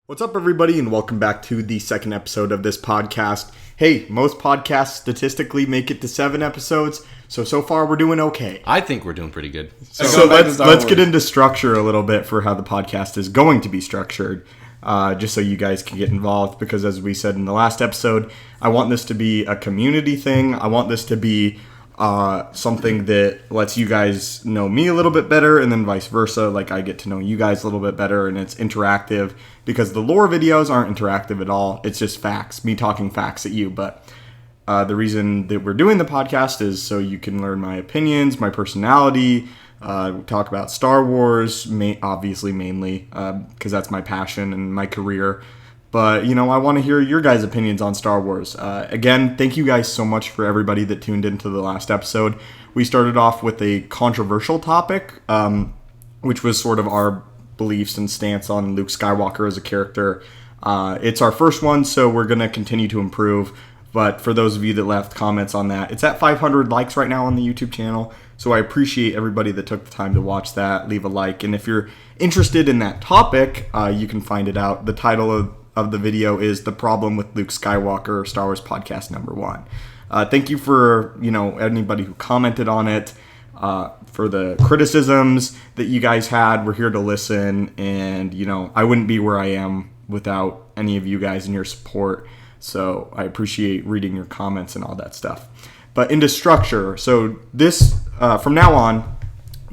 What's up, everybody, and welcome back to the second episode of this podcast. Hey, most podcasts statistically make it to 7 episodes, so far we're doing okay. I think we're doing pretty good. So let's get into structure a little bit for how the podcast is going to be structured, just so you guys can get involved, because as we said in the last episode, I want this to be a community thing. I want this to be something that lets you guys know me a little bit better, and then vice versa. Like, I get to know you guys a little bit better, and it's interactive, because the lore videos aren't interactive at all. It's just facts, me talking facts at you. But the reason that we're doing the podcast is so you can learn my opinions, my personality, talk about Star Wars, obviously mainly, because that's my passion and my career. But, I want to hear your guys' opinions on Star Wars. Again, thank you guys so much for everybody that tuned into the last episode. We started off with a controversial topic, which was sort of our beliefs and stance on Luke Skywalker as a character. It's our first one, so we're going to continue to improve. But for those of you that left comments on that, it's at 500 likes right now on the YouTube channel. So I appreciate everybody that took the time to watch that. Leave a like. And if you're interested in that topic, you can find it out. The title of the video is The Problem with Luke Skywalker, Star Wars Podcast number 1. Thank you for, anybody who commented on it, for the criticisms that you guys had. We're here to listen, and, I wouldn't be where I am without any of you guys and your support. So I appreciate reading your comments and all that stuff. But into structure, so this, from now on,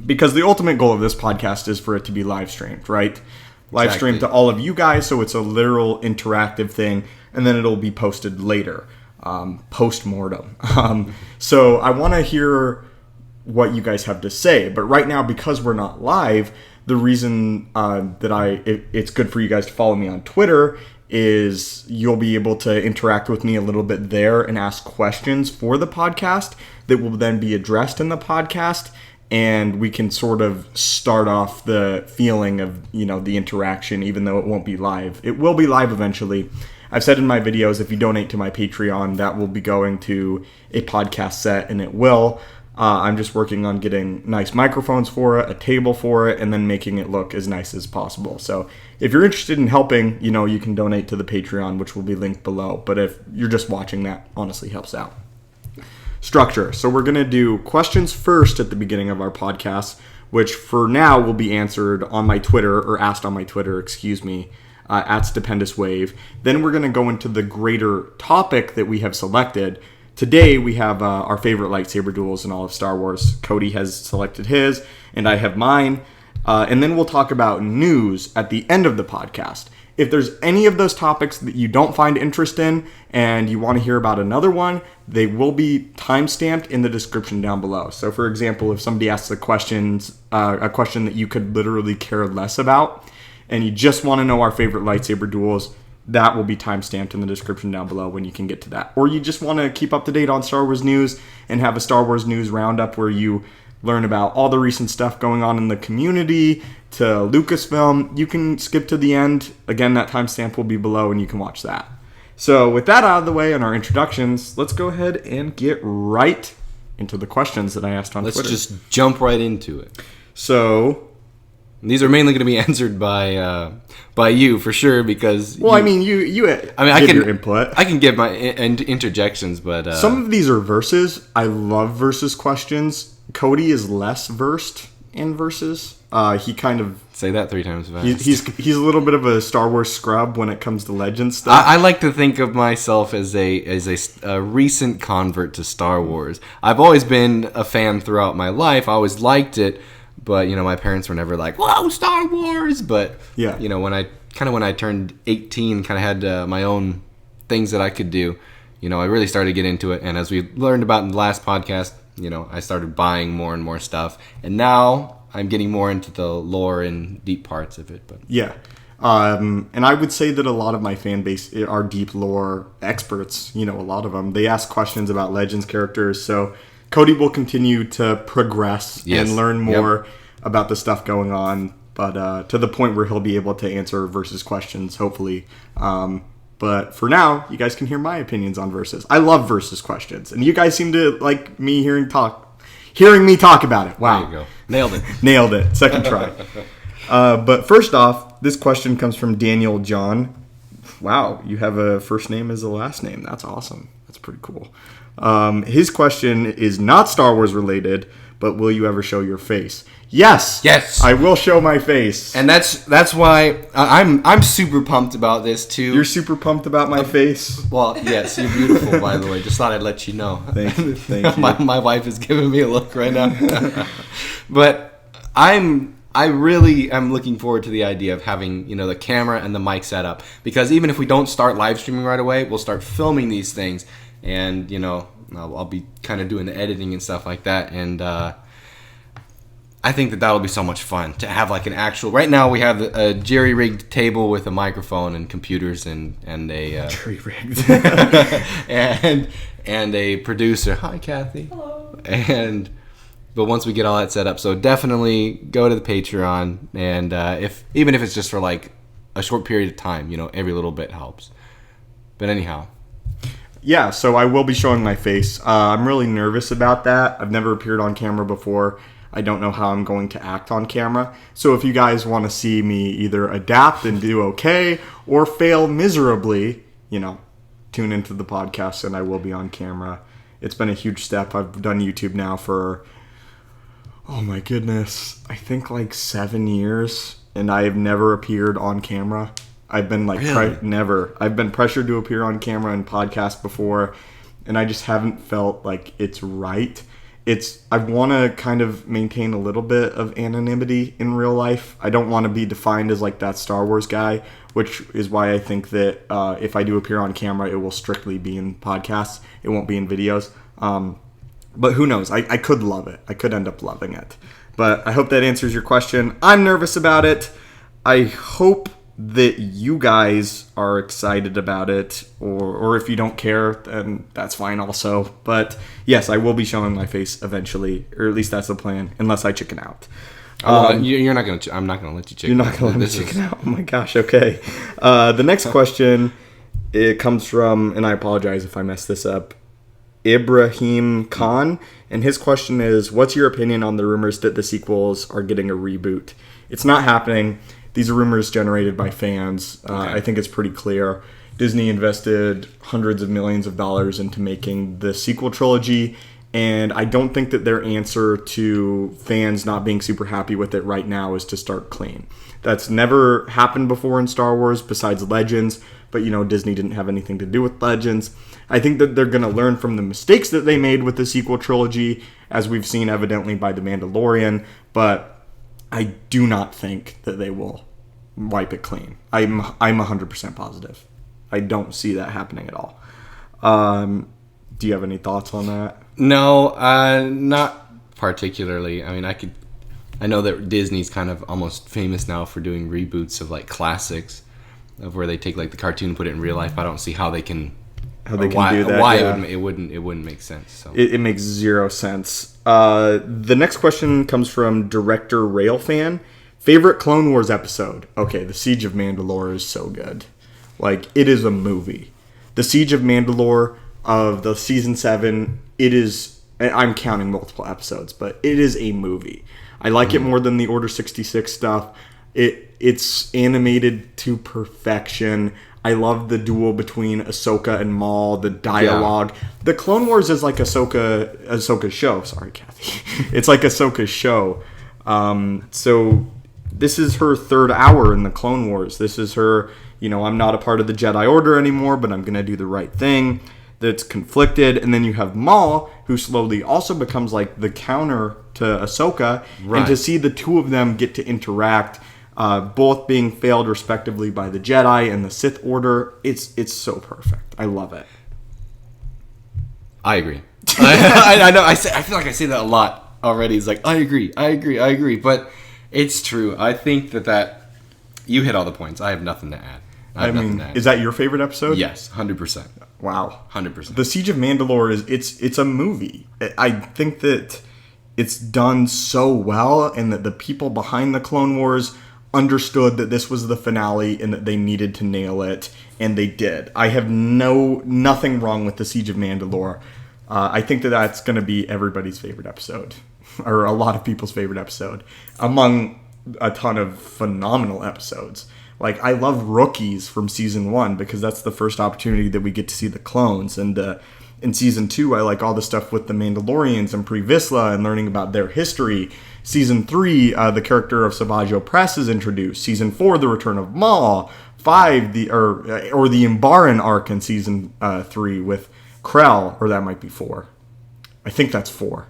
because the ultimate goal of this podcast is for it to be live streamed, right? Live streamed to all of you guys, so it's a literal interactive thing, and then it'll be posted later, post-mortem. So I want to hear what you guys have to say, but right now, because we're not live, the reason that it's good for you guys to follow me on Twitter is you'll be able to interact with me a little bit there and ask questions for the podcast that will then be addressed in the podcast. And we can sort of start off the feeling of, the interaction, even though it won't be live. It will be live eventually. I've said in my videos, if you donate to my Patreon, that will be going to a podcast set, and it will. I'm just working on getting nice microphones for it, a table for it, and then making it look as nice as possible. So if you're interested in helping, you can donate to the Patreon, which will be linked below. But if you're just watching, that honestly helps out. Structure. So we're going to do questions first at the beginning of our podcast, which for now will be answered on my Twitter, or asked on my Twitter, at thestupendousswave. Then we're going to go into the greater topic that we have selected. Today we have our favorite lightsaber duels in all of Star Wars. Cody has selected his, and I have mine. And then we'll talk about news at the end of the podcast. If there's any of those topics that you don't find interest in and you want to hear about another one, they will be timestamped in the description down below. So, for example, if somebody asks a question that you could literally care less about, and you just want to know our favorite lightsaber duels, that will be timestamped in the description down below when you can get to that. Or you just want to keep up to date on Star Wars news and have a Star Wars news roundup where you learn about all the recent stuff going on in the community to Lucasfilm, you can skip to the end. Again, that timestamp will be below and you can watch that. So with that out of the way and our introductions, let's go ahead and get right into the questions that I asked on Twitter. Let's just jump right into it. So these are mainly going to be answered by you for sure, because I can give your input. I can give my interjections, but some of these are verses. I love versus questions. Cody is less versed in verses. He kind of say that 3 times fast. He's a little bit of a Star Wars scrub when it comes to legend stuff. I like to think of myself as a recent convert to Star Wars. I've always been a fan throughout my life. I always liked it, but my parents were never like, "Whoa, Star Wars!" But yeah, when I turned 18, kind of had my own things that I could do. I really started to get into it, and as we learned about in the last podcast, I started buying more and more stuff, and now I'm getting more into the lore and deep parts of it. But yeah, and I would say that a lot of my fan base are deep lore experts. A lot of them, they ask questions about Legends characters. So Cody will continue to progress and learn more about the stuff going on, but to the point where he'll be able to answer versus questions, hopefully. But for now, you guys can hear my opinions on verses. I love versus questions, and you guys seem to like me hearing me talk about it. Wow. There you go. Nailed it. Nailed it. Second try. But first off, This question comes from Daniel John. Wow, you have a first name as a last name. That's awesome. That's pretty cool. His question is not Star Wars related, but will you ever show your face? Yes. Yes. I will show my face. And that's why I'm super pumped about this too. You're super pumped about my face? Well, yes, you're beautiful, by the way. Just thought I'd let you know. Thank you. Thank you. My wife is giving me a look right now. But I really am looking forward to the idea of having, the camera and the mic set up. Because even if we don't start live streaming right away, we'll start filming these things. And, I'll be kind of doing the editing and stuff like that. And I think that'll be so much fun to have like an actual... Right now we have a jerry-rigged table with a microphone and computers and a... Jerry-rigged. and a producer. Hi, Kathy. Hello. But once we get all that set up, so definitely go to the Patreon, and even if it's just for like a short period of time, every little bit helps. But anyhow. Yeah, so I will be showing my face. I'm really nervous about that. I've never appeared on camera before. I don't know how I'm going to act on camera. So if you guys want to see me either adapt and do okay or fail miserably, tune into the podcast and I will be on camera. It's been a huge step. I've done YouTube now for, oh my goodness, I think like 7 years, and I have never appeared on camera. I've been like, really? Never. I've been pressured to appear on camera in podcasts before, and I just haven't felt like it's right. I want to kind of maintain a little bit of anonymity in real life. I don't want to be defined as like that Star Wars guy, which is why I think that if I do appear on camera, it will strictly be in podcasts. It won't be in videos. But who knows? I could love it. I could end up loving it. But I hope that answers your question. I'm nervous about it. I hope that you guys are excited about it, or if you don't care, then that's fine also. But yes, I will be showing my face eventually, or at least that's the plan, unless I chicken out. You're not gonna. I'm not gonna let you chicken. You're not gonna let me chicken out. Oh my gosh. Okay. The next question, it comes from, and I apologize if I mess this up, Ibrahim Khan, and his question is, what's your opinion on the rumors that the sequels are getting a reboot? It's not happening. These are rumors generated by fans. Okay. I think it's pretty clear. Disney invested hundreds of millions of dollars into making the sequel trilogy, and I don't think that their answer to fans not being super happy with it right now is to start clean. That's never happened before in Star Wars besides Legends, but Disney didn't have anything to do with Legends. I think that they're going to learn from the mistakes that they made with the sequel trilogy, as we've seen evidently by The Mandalorian, but I do not think that they will wipe it clean. I'm 100% positive. I don't see that happening at all. Do you have any thoughts on that? No, not particularly. I mean, I know that Disney's kind of almost famous now for doing reboots of like classics, of where they take like the cartoon and put it in real life. I don't see how they can do that. Why yeah. it wouldn't make sense. So it makes zero sense. The next question comes from Director Railfan. Favorite Clone Wars episode? Okay, The Siege of Mandalore is so good. Like, it is a movie. The Siege of Mandalore of the season 7, it is, I'm counting multiple episodes, but it is a movie. I like it more than the Order 66 stuff. It's animated to perfection. I love the duel between Ahsoka and Maul, the dialogue. Yeah. The Clone Wars is like Ahsoka's show. Sorry, Kathy. It's like Ahsoka's show. So this is her third hour in the Clone Wars. This is her, I'm not a part of the Jedi Order anymore, but I'm going to do the right thing. That's conflicted. And then you have Maul, who slowly also becomes like the counter to Ahsoka. Right. And to see the two of them get to interact, both being failed respectively by the Jedi and the Sith Order, it's so perfect. I love it. I agree. I know. I feel like I say that a lot already. It's like, I agree. But it's true. I think that you hit all the points. I have nothing to add. Is that your favorite episode? Yes, 100%. Wow. 100%. The Siege of Mandalore it's a movie. I think that it's done so well, and that the people behind the Clone Wars understood that this was the finale and that they needed to nail it, and they did. I have nothing wrong with the Siege of Mandalore. I think that's going to be everybody's favorite episode, or a lot of people's favorite episode. Among a ton of phenomenal episodes. Like, I love Rookies from season 1 because that's the first opportunity that we get to see the clones. And in season 2, I like all the stuff with the Mandalorians and Pre Vizsla and learning about their history. Season 3, the character of Savage Opress is introduced. Season 4, the return of Maul. 5, the Imbaran arc in season 3 with Krell, or that might be 4. I think that's 4.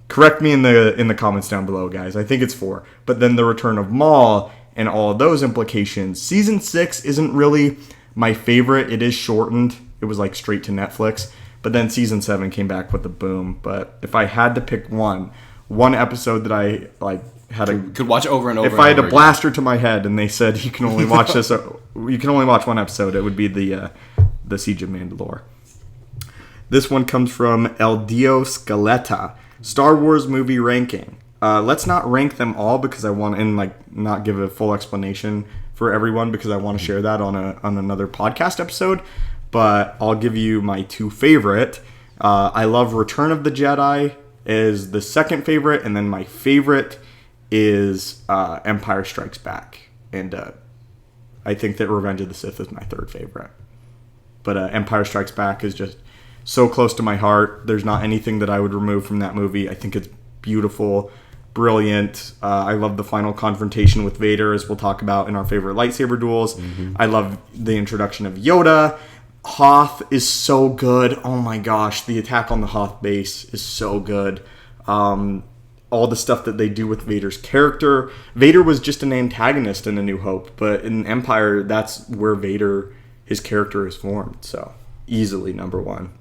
Correct me in the comments down below, guys. I think it's 4. But then the return of Maul and all of those implications. Season 6 isn't really my favorite. It is shortened. It was like straight to Netflix. But then season 7 came back with a boom. But if I had to pick one episode that I like could watch over and over. If I had a blaster to my head and they said you can only watch this, you can only watch one episode, it would be the Siege of Mandalore. This one comes from El Dio Scaletta. Star Wars movie ranking. Let's not rank them all because I want not give a full explanation for everyone because I want to share that on another podcast episode. But I'll give you my 2 favorite. I love Return of the Jedi is the second favorite, and then my favorite is Empire Strikes Back. And I think that Revenge of the Sith is my 3rd favorite. But Empire Strikes Back is just so close to my heart. There's not anything that I would remove from that movie. I think it's beautiful, brilliant. I love the final confrontation with Vader, as we'll talk about in our favorite lightsaber duels. Mm-hmm. I love the introduction of Yoda. Hoth is so good. Oh my gosh, the attack on the Hoth base is so good. All the stuff that they do with Vader's character. Vader was just an antagonist in A New Hope, but in Empire, that's where Vader, his character is formed. So, easily number 1.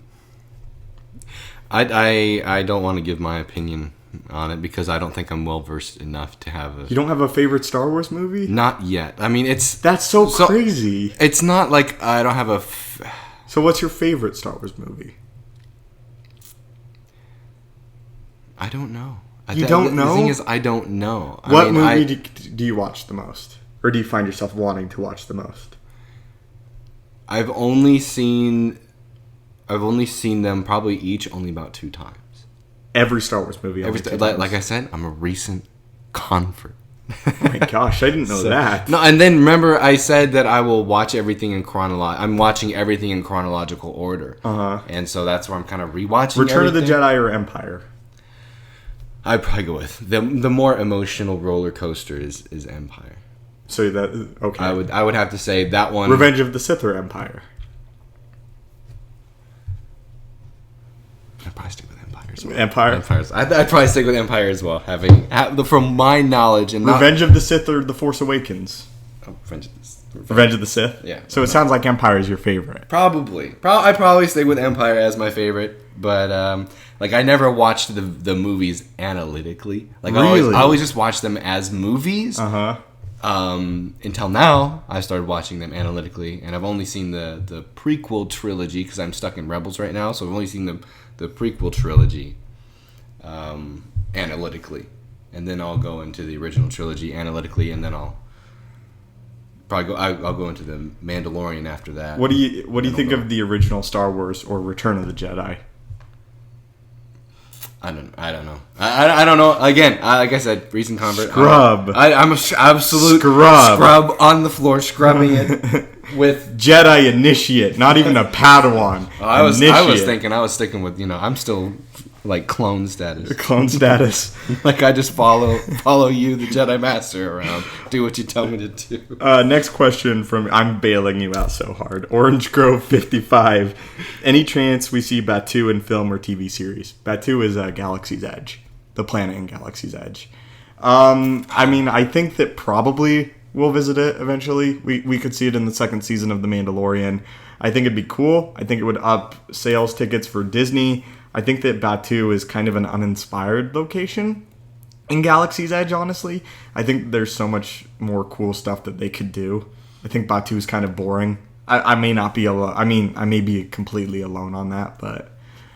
I don't want to give my opinion on it because I don't think I'm well versed enough to have a... You don't have a favorite Star Wars movie? Not yet. I mean, that's so crazy. It's not like I don't have a... So what's your favorite Star Wars movie? I don't know. You don't know? The thing is, I don't know. What movie do you watch the most? Or do you find yourself wanting to watch the most? I've only seen them probably each only about 2 times. Every Star Wars movie. Like I said, I'm a recent convert. Oh my gosh, I didn't know that. No, and then remember I said that I will watch everything in I'm watching everything in chronological order. Uh-huh. And so that's where I'm kind of rewatching Return of the Jedi or Empire? I'd probably go with the more emotional roller coaster is Empire. So that okay. I would have to say that one. Revenge of the Sith or Empire? I'd probably stick with Empire as well. Empire? I'd probably stick with Empire as well. From my knowledge and Revenge of the Sith or The Force Awakens? Oh, Revenge of the Sith? Yeah. So it sounds like Empire is your favorite. Probably. I'd probably stick with Empire as my favorite. But I never watched the movies analytically. Really? I always just watched them as movies. Uh-huh. Until now, I started watching them analytically, and I've only seen the prequel trilogy because I'm stuck in Rebels right now. So I've only seen the prequel trilogy analytically, and then I'll go into the original trilogy analytically, and then I'll go into the Mandalorian after that. What do you think of the original Star Wars or Return of the Jedi? I don't know. I don't know. Again, like I said, recent convert. Scrub. I'm an absolute scrub on the floor, scrubbing it with Jedi initiate, not even a Padawan. I was sticking with I'm still like clone status. Clone status. Like I just follow you, the Jedi Master, around. Do what you tell me to do. Next question from I'm bailing you out so hard. Orange Grove 55. Any chance we see Batuu in film or TV series? Batuu is Galaxy's Edge, the planet in Galaxy's Edge. I think that probably we'll visit it eventually. We could see it in the 2nd season of The Mandalorian. I think it'd be cool. I think it would up sales tickets for Disney. I think that Batuu is kind of an uninspired location in Galaxy's Edge, honestly. I think there's so much more cool stuff that they could do. I think Batuu is kind of boring. I may not be alone. I may be completely alone on that, but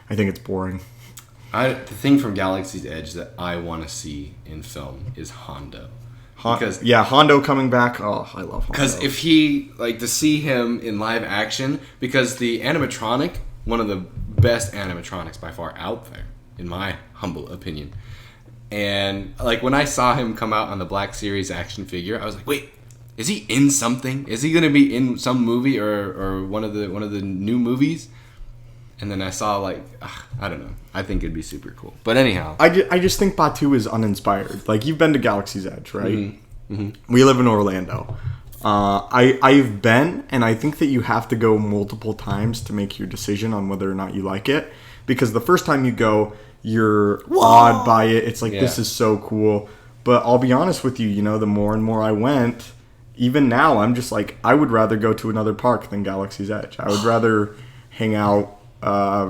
I think it's boring. The thing from Galaxy's Edge that I want to see in film is Hondo. Hondo coming back. Oh, I love Hondo. Because if he, to see him in live action, because the animatronic, one of the best animatronics by far out there, in my humble opinion, And like when I saw him come out on the Black Series action figure, I was like, wait, is he in something? Is he going to be in some movie or one of the new movies? And then I saw like, I don't know. I think it'd be super cool. But anyhow, I just think Batu is uninspired. Like, you've been to Galaxy's Edge, right? We live in Orlando. I've been, and I think that you have to go multiple times to make your decision on whether or not you like it. Because the first time you go, you're awed by it. It's like, this is so cool. But I'll be honest with you, you know, the more and more I went, even now, I'm just like, I would rather go to another park than Galaxy's Edge. I would rather hang out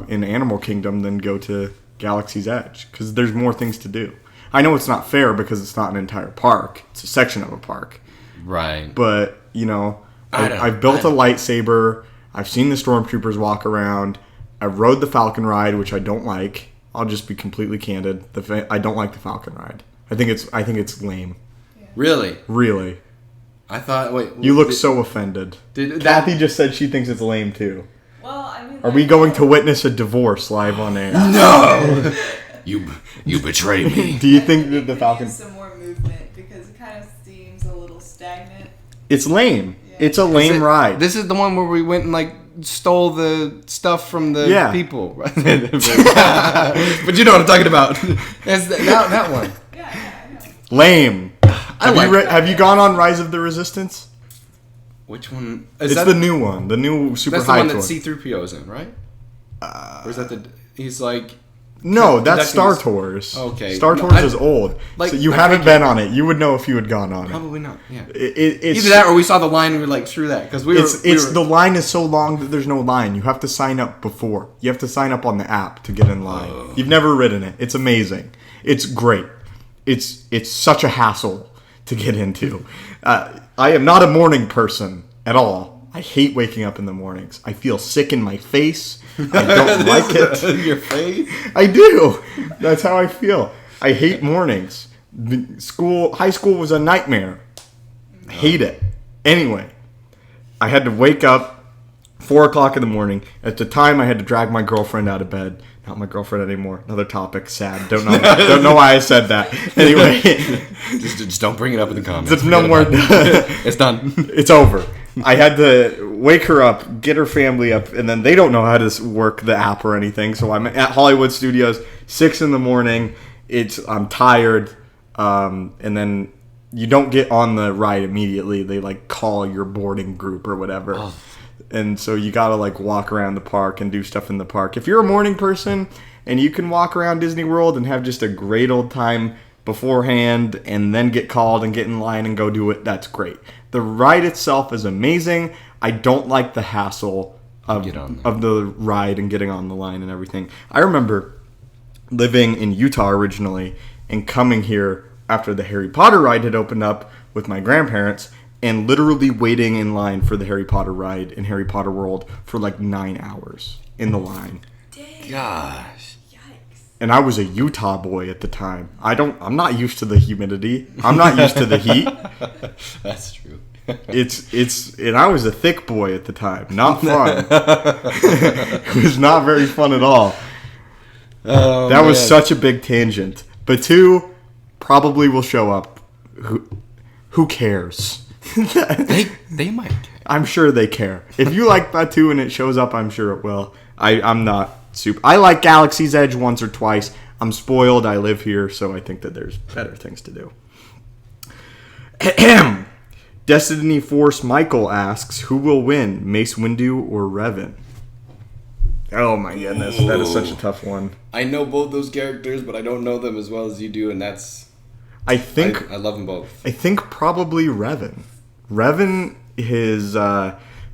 in Animal Kingdom than go to Galaxy's Edge. Because there's more things to do. I know it's not fair because it's not an entire park. It's a section of a park. right. But, you know, I've built a lightsaber. I've seen the stormtroopers walk around. I rode the Falcon ride, which I don't like. I'll just be completely candid. I don't like the Falcon ride. I think it's lame. Really? Really. I thought, wait. You look so offended. Kathy just said she thinks it's lame too. Well, I mean, are we going to witness a divorce live on air? No! You betray me. Do you think that the Falcon... use some more movement because it kind of seems a little stagnant. It's lame. Yeah. It's a lame ride. This is the one where we went and like stole the stuff from the people. But you know what I'm talking about. It's that one. Yeah, I know. Lame. Have you gone on Rise of the Resistance? Which one? It's the new one. The new super That's the high one that tour. C-3PO's in, right? Or is that he's like... No, that's Star Tours. Okay. Star Tours is old. Like, so you haven't been on it. You would know if you had gone on it. Probably not, yeah. It's, either that or we saw the line and we were like, screw that. Because the line is so long that there's no line. You have to sign up before. You have to sign up on the app to get in line. You've never ridden it. It's amazing. It's great. It's such a hassle to get into. I am not a morning person at all. I hate waking up in the mornings. I feel sick in my face. I don't like it. Your face? I do. That's how I feel. I hate mornings. High school was a nightmare. I hate it. Anyway, I had to wake up 4 o'clock in the morning. At the time, I had to drag my girlfriend out of bed. Not my girlfriend anymore. Another topic. Sad. Don't know why I said that. Anyway. just don't bring it up in the comments. It's no more. It's done. It's over. I had to wake her up, get her family up, and then they don't know how to work the app or anything. So I'm at Hollywood Studios, 6 in the morning. I'm tired, and then you don't get on the ride immediately. They like call your boarding group or whatever. Oh. And so you gotta like walk around the park and do stuff in the park. If you're a morning person and you can walk around Disney World and have just a great old time beforehand and then get called and get in line and go do it, that's great. The ride itself is amazing. I don't like the hassle of the ride and getting on the line and everything. I remember living in Utah originally and coming here after the Harry Potter ride had opened up with my grandparents and literally waiting in line for the Harry Potter ride in Harry Potter World for like 9 hours in the line. Dang. Gosh. Yikes. And I was a Utah boy at the time. I'm not used to the humidity. I'm not used to the heat. That's true. And I was a thick boy at the time. Not fun. It was not very fun at all. Oh, that was such a big tangent. But 2 probably will show up. Who cares? they might care. I'm sure they care. If you like Batu and it shows up, I'm sure it will. I'm not super. I like Galaxy's Edge once or twice. I'm spoiled. I live here, so I think that there's better things to do. Destiny Force Michael asks, who will win, Mace Windu or Revan? Oh my goodness, that is such a tough one. I know both those characters, but I don't know them as well as you do, and that's... I love them both. I think probably Revan. Revan,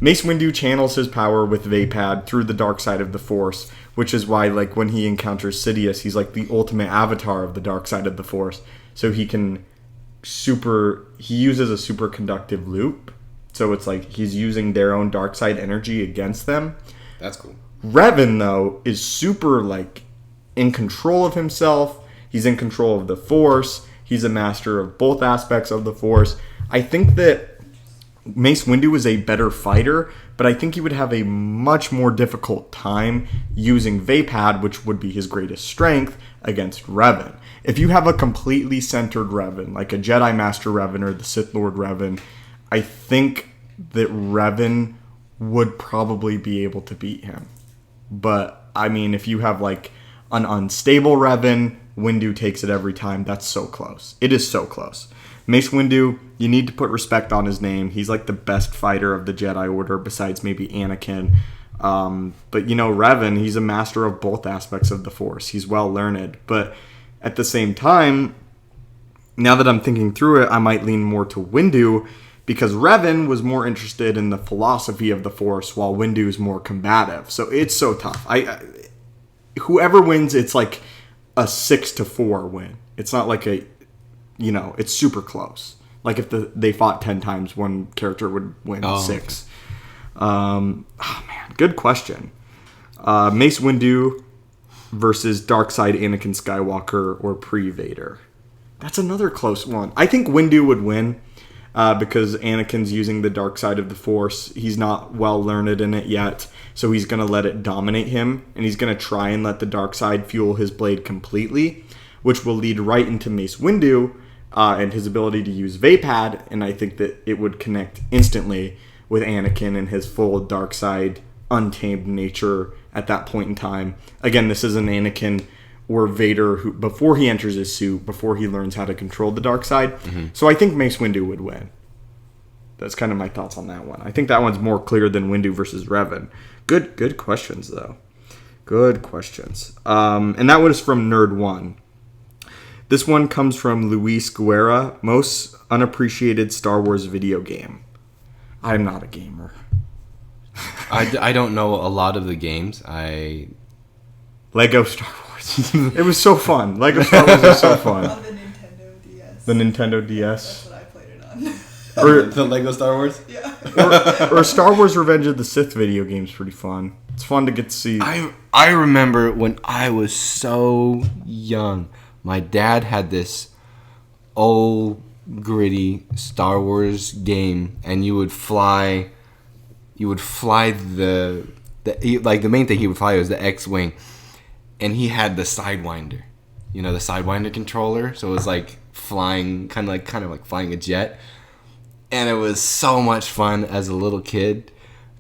Mace Windu channels his power with Vapad through the dark side of the Force, which is why, like, when he encounters Sidious, he's like the ultimate avatar of the dark side of the Force. So he uses a superconductive loop. So it's like he's using their own dark side energy against them. That's cool. Revan, though, is super, like, in control of himself. He's in control of the Force. He's a master of both aspects of the Force. I think that Mace Windu is a better fighter, but I think he would have a much more difficult time using Vapad, which would be his greatest strength, against Revan. If you have a completely centered Revan, like a Jedi Master Revan or the Sith Lord Revan, I think that Revan would probably be able to beat him. But, I mean, if you have, like, an unstable Revan, Windu takes it every time. That's so close. It is so close. Mace Windu, you need to put respect on his name. He's like the best fighter of the Jedi Order besides maybe Anakin. But, Revan, he's a master of both aspects of the Force. He's well learned. But at the same time, now that I'm thinking through it, I might lean more to Windu because Revan was more interested in the philosophy of the Force while Windu is more combative. So it's so tough. Whoever wins, it's like a 6-4 win. It's not like it's super close. Like if they fought 10 times, one character would win 6. Man, good question. Mace Windu versus Darkseid Anakin Skywalker or pre-Vader. That's another close one. I think Windu would win because Anakin's using the dark side of the Force. He's not well learned in it yet, so he's going to let it dominate him, and he's going to try and let the dark side fuel his blade completely, which will lead right into Mace Windu and his ability to use Vapad, and I think that it would connect instantly with Anakin and his full dark side, untamed nature at that point in time. Again, this is an Anakin or Vader who, before he enters his suit, before he learns how to control the dark side. Mm-hmm. So I think Mace Windu would win. That's kind of my thoughts on that one. I think that one's more clear than Windu versus Revan. Good questions, though. Good questions. And that was from Nerd1. This one comes from Luis Guerra. Most unappreciated Star Wars video game. I'm not a gamer. I don't know a lot of the games. Lego Star Wars. It was so fun. Lego Star Wars was so fun. On the Nintendo DS. The Nintendo DS. That's what I played it on. Or the Lego Star Wars? Yeah. or Star Wars Revenge of the Sith video game's pretty fun. It's fun to get to see. I remember when I was so young, my dad had this old gritty Star Wars game, and you would fly the main thing he would fly was the X-Wing, and he had the Sidewinder, the Sidewinder controller, so it was like flying, kind of like flying a jet, and it was so much fun as a little kid.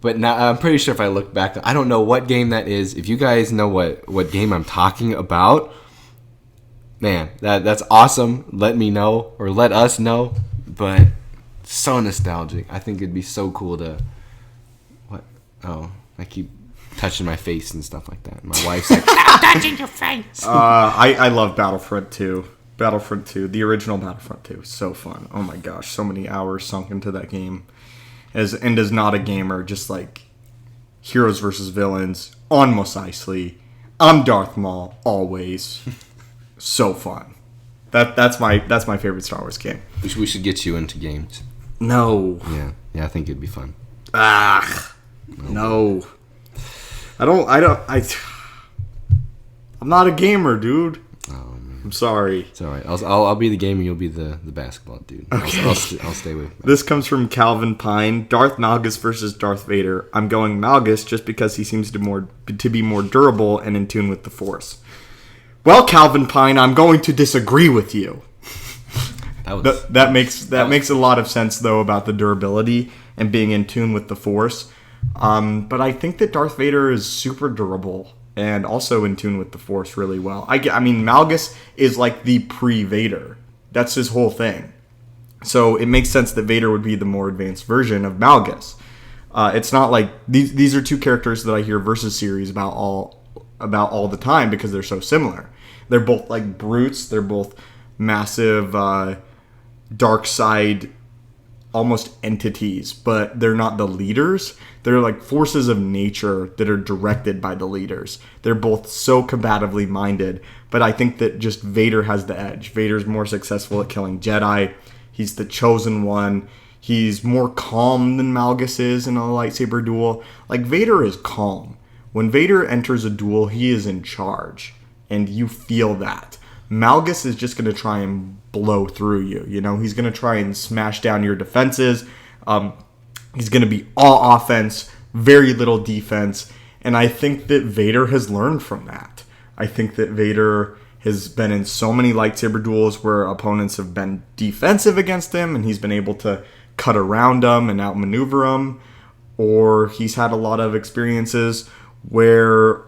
But now I'm pretty sure if I look back, I don't know what game that is. If you guys know what game I'm talking about, man, that's awesome. Let me know, or let us know. But so nostalgic. I think it'd be so cool to. What? Oh, I keep touching my face and stuff like that. My wife's like, "Stop touching your face." I love Battlefront 2. Battlefront 2, the original Battlefront 2, so fun. Oh my gosh, so many hours sunk into that game. As not a gamer, just like heroes versus villains on Mos Eisley. I'm Darth Maul always. So fun. That's my favorite Star Wars game. We should get you into games. No. Yeah, I think it'd be fun. No. I'm not a gamer, dude. Oh, man. I'm sorry. It's all right. I'll be the gamer. You'll be the basketball dude. Okay. I'll stay with. This comes from Calvin Pine. Darth Malgus versus Darth Vader. I'm going Malgus just because he seems to be more durable and in tune with the Force. Well, Calvin Pine, I'm going to disagree with you. That makes a lot of sense though about the durability and being in tune with the Force. But I think that Darth Vader is super durable and also in tune with the Force really well. I mean, Malgus is like the pre-Vader. That's his whole thing. So it makes sense that Vader would be the more advanced version of Malgus. It's not like these are two characters that I hear versus series about all the time because they're so similar. They're both like brutes. They're both massive dark side almost entities, but they're not the leaders. They're like forces of nature that are directed by the leaders. They're both so combatively minded, but I think that just Vader has the edge. Vader's more successful at killing Jedi. He's the chosen one. He's more calm than Malgus is in a lightsaber duel. Like, Vader is calm. When Vader enters a duel, he is in charge, and you feel that. Malgus is just going to try and blow through you. He's going to try and smash down your defenses. He's going to be all offense, very little defense. And I think that Vader has learned from that. I think that Vader has been in so many lightsaber duels where opponents have been defensive against him and he's been able to cut around them and outmaneuver them. Or he's had a lot of experiences where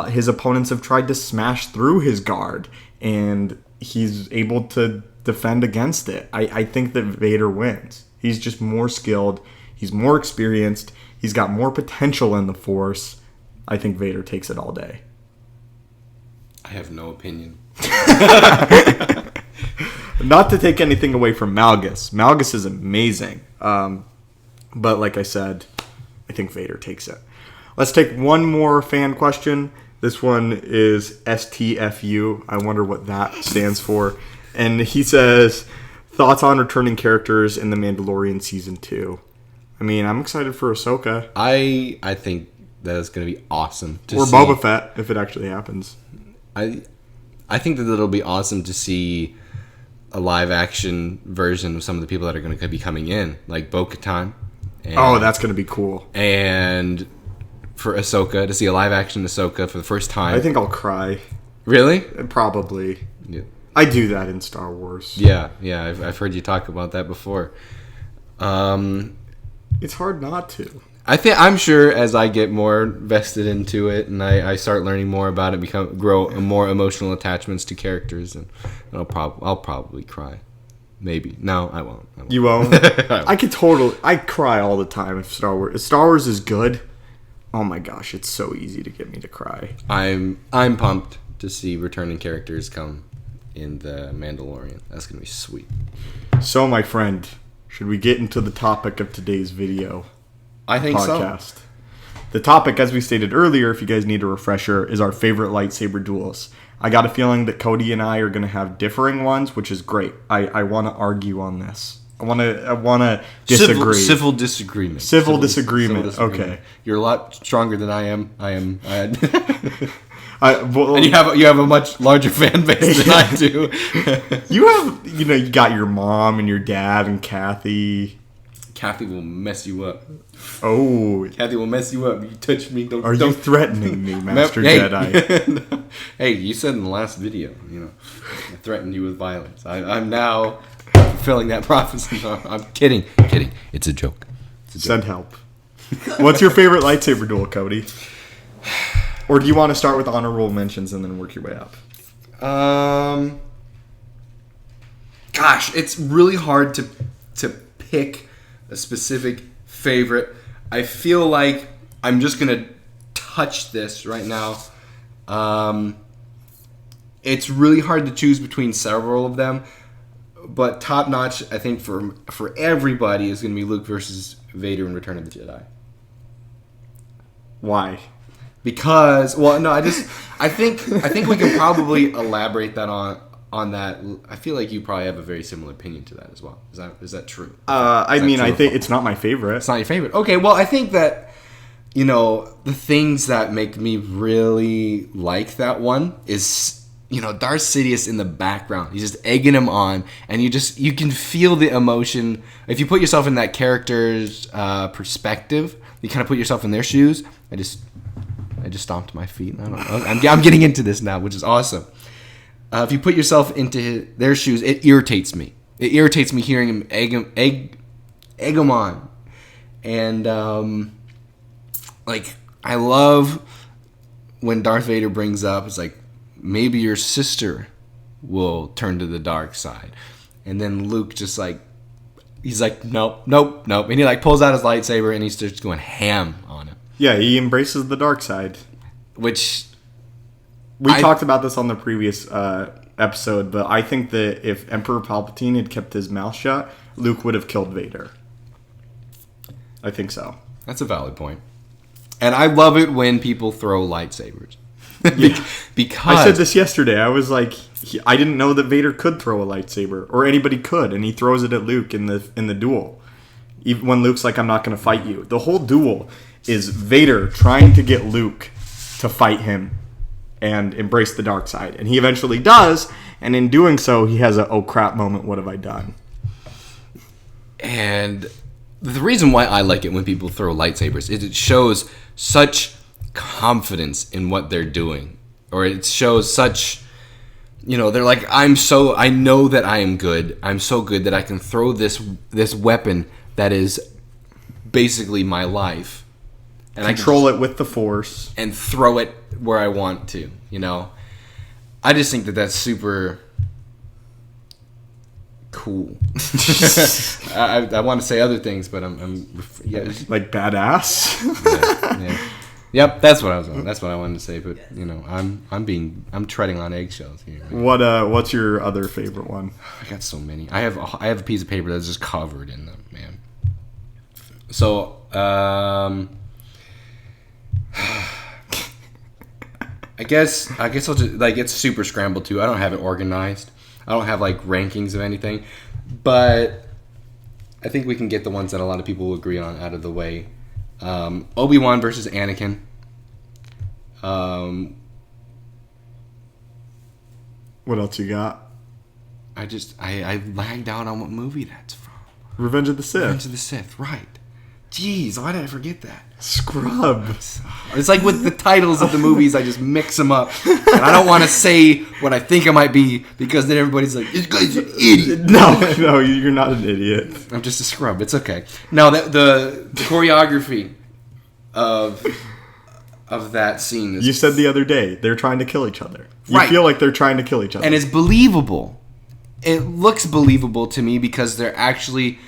his opponents have tried to smash through his guard and he's able to defend against it. I think that Vader wins. He's just more skilled. He's more experienced. He's got more potential in the Force. I think Vader takes it all day. I have no opinion. Not to take anything away from Malgus. Malgus is amazing. But like I said, I think Vader takes it. Let's take one more fan question. This one is STFU. I wonder what that stands for. And he says, thoughts on returning characters in The Mandalorian Season 2? I mean, I'm excited for Ahsoka. I think that is going to be awesome to or see. Boba Fett, if it actually happens. I think that it'll be awesome to see a live-action version of some of the people that are going to be coming in, like Bo-Katan. Oh, that's going to be cool. And for Ahsoka, to see a live-action Ahsoka for the first time. I think I'll cry. Really? Probably. Yeah. I do that in Star Wars. Yeah. I've heard you talk about that before. It's hard not to. I'm sure as I get more vested into it and I start learning more about it, grow more emotional attachments to characters, and I'll probably cry. Maybe. No, I won't. You won't? I cry all the time if Star Wars is good. Oh my gosh, it's so easy to get me to cry. I'm pumped to see returning characters come in The Mandalorian. That's going to be sweet. So, my friend, should we get into the topic of today's video? I think podcast. So. The topic, as we stated earlier, if you guys need a refresher, is our favorite lightsaber duels. I got a feeling that Cody and I are going to have differing ones, which is great. I want to argue on this. I want to disagree. Civil disagreement. Civil disagreement. Okay. You're a lot stronger than I am. And well, you have a much larger fan base than I do. you got your mom and your dad and Kathy. Kathy will mess you up. Oh. Kathy will mess you up. You touch me. Don't. You threatening me, Master Jedi? Hey, you said in the last video, I threatened you with violence. I'm now fulfilling that prophecy. No, I'm kidding. It's a joke. Send help. What's your favorite lightsaber duel, Cody? Or do you want to start with honorable mentions and then work your way up? Gosh, it's really hard to pick a specific favorite. I feel like I'm just going to touch this right now. It's really hard to choose between several of them, but top notch, I think, for everybody is going to be Luke versus Vader in Return of the Jedi. Why? Because, I think we can probably elaborate that on that. I feel like you probably have a very similar opinion to that as well. Is that true? I think it's not my favorite. It's not your favorite. Okay, well, I think that, the things that make me really like that one is, Darth Sidious in the background. He's just egging him on, and you can feel the emotion. If you put yourself in that character's perspective, you kind of put yourself in their shoes. I just stomped my feet. I don't know. I'm getting into this now, which is awesome. If you put yourself into their shoes, it irritates me. It irritates me hearing him egg him on. And, I love when Darth Vader brings up, it's like, maybe your sister will turn to the dark side. And then Luke just he's like, nope. And he pulls out his lightsaber and he starts going ham on him. Yeah, he embraces the dark side. Which... We talked about this on the previous episode, but I think that if Emperor Palpatine had kept his mouth shut, Luke would have killed Vader. I think so. That's a valid point. And I love it when people throw lightsabers. Yeah. Because I said this yesterday. I was like, I didn't know that Vader could throw a lightsaber, or anybody could, and he throws it at Luke in the duel. Even when Luke's like, I'm not going to fight you. The whole duel is Vader trying to get Luke to fight him and embrace the dark side. And he eventually does, and in doing so, he has a, oh crap moment, what have I done? And the reason why I like it when people throw lightsabers is it shows such confidence in what they're doing, or it shows such, they're like, I know that I am good. I'm so good that I can throw this weapon that is basically my life, and control it with the Force and throw it where I want to. I just think that that's super cool. I want to say other things, but I'm like badass. Yeah. Yep, that's what I was on. That's what I wanted to say. But I'm treading on eggshells here. Man. What's your other favorite one? I got so many. I have a piece of paper that's just covered in them, man. So I guess I'll just it's super scrambled too. I don't have it organized. I don't have rankings of anything, but I think we can get the ones that a lot of people will agree on out of the way. Obi-Wan versus Anakin. What else you got? I lagged out on what movie that's from. Revenge of the Sith. Revenge of the Sith, right. Jeez, why did I forget that? Scrub. It's like with the titles of the movies, I just mix them up. And I don't want to say what I think I might be, because then everybody's like, this guy's an idiot. No, you're not an idiot. I'm just a scrub. It's okay. Now, the choreography of that scene is... You said the other day, they're trying to kill each other. You right. feel like they're trying to kill each other. And it's believable. It looks believable to me because they're actually...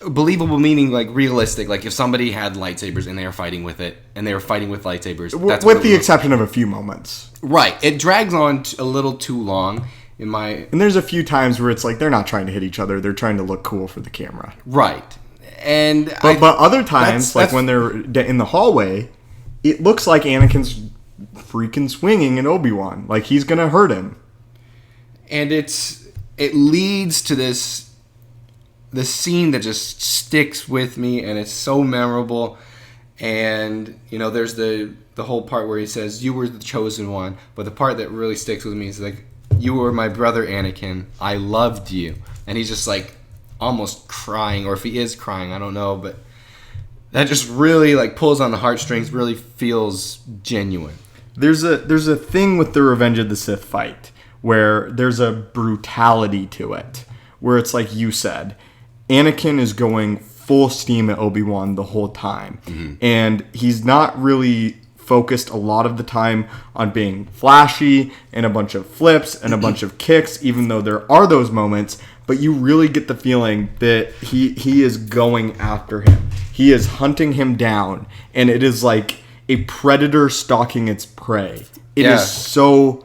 Believable meaning realistic. If somebody had lightsabers and they were fighting with it, and they were fighting with lightsabers, that's with the exception of a few moments. Right. It drags on a little too long. And there's a few times where it's they're not trying to hit each other; they're trying to look cool for the camera. Right. And but other times, when they're in the hallway, it looks like Anakin's freaking swinging at Obi-Wan, like he's gonna hurt him. And it leads to this scene that just sticks with me, and it's so memorable. And there's the whole part where he says, "You were the chosen one," but the part that really sticks with me is "You were my brother Anakin. I loved you." And he's just almost crying, or if he is crying, I don't know, but that just really pulls on the heartstrings. Really feels genuine. There's a thing with the Revenge of the Sith fight where there's a brutality to it, where it's like you said, Anakin is going full steam at Obi-Wan the whole time. Mm-hmm. And he's not really focused a lot of the time on being flashy and a bunch of flips and a bunch of kicks, even though there are those moments. But you really get the feeling that he is going after him. He is hunting him down. And it is like a predator stalking its prey. It is so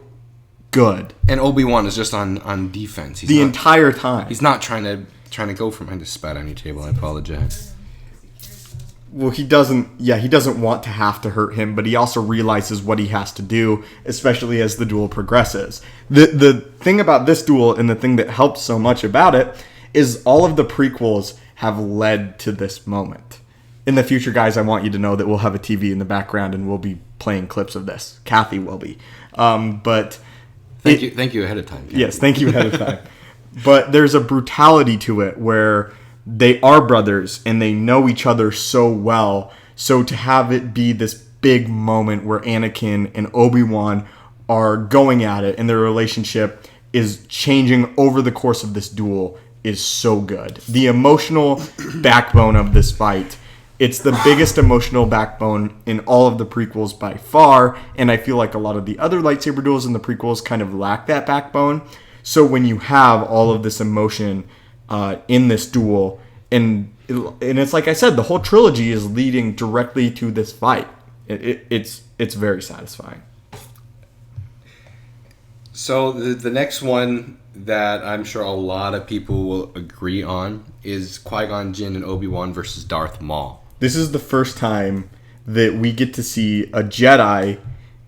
good. And Obi-Wan is just on defense. He's entire time. He's not trying to go for him. I just spat on your table. I apologize. Well, he doesn't want to have to hurt him, but he also realizes what he has to do, especially as the duel progresses. The thing about this duel, and the thing that helps so much about it, is all of the prequels have led to this moment. In the future, guys, I want you to know that we'll have a TV in the background and we'll be playing clips of this. Kathy will be. But thank you ahead of time. Kathy. Yes, thank you ahead of time. But there's a brutality to it where they are brothers and they know each other so well. So to have it be this big moment where Anakin and Obi-Wan are going at it and their relationship is changing over the course of this duel is so good. The emotional backbone of this fight, it's the biggest emotional backbone in all of the prequels by far. And I feel like a lot of the other lightsaber duels in the prequels kind of lack that backbone. So when you have all of this emotion in this duel, and it's like I said, the whole trilogy is leading directly to this fight. It's very satisfying. So the next one that I'm sure a lot of people will agree on is Qui-Gon Jinn and Obi-Wan versus Darth Maul. This is the first time that we get to see a Jedi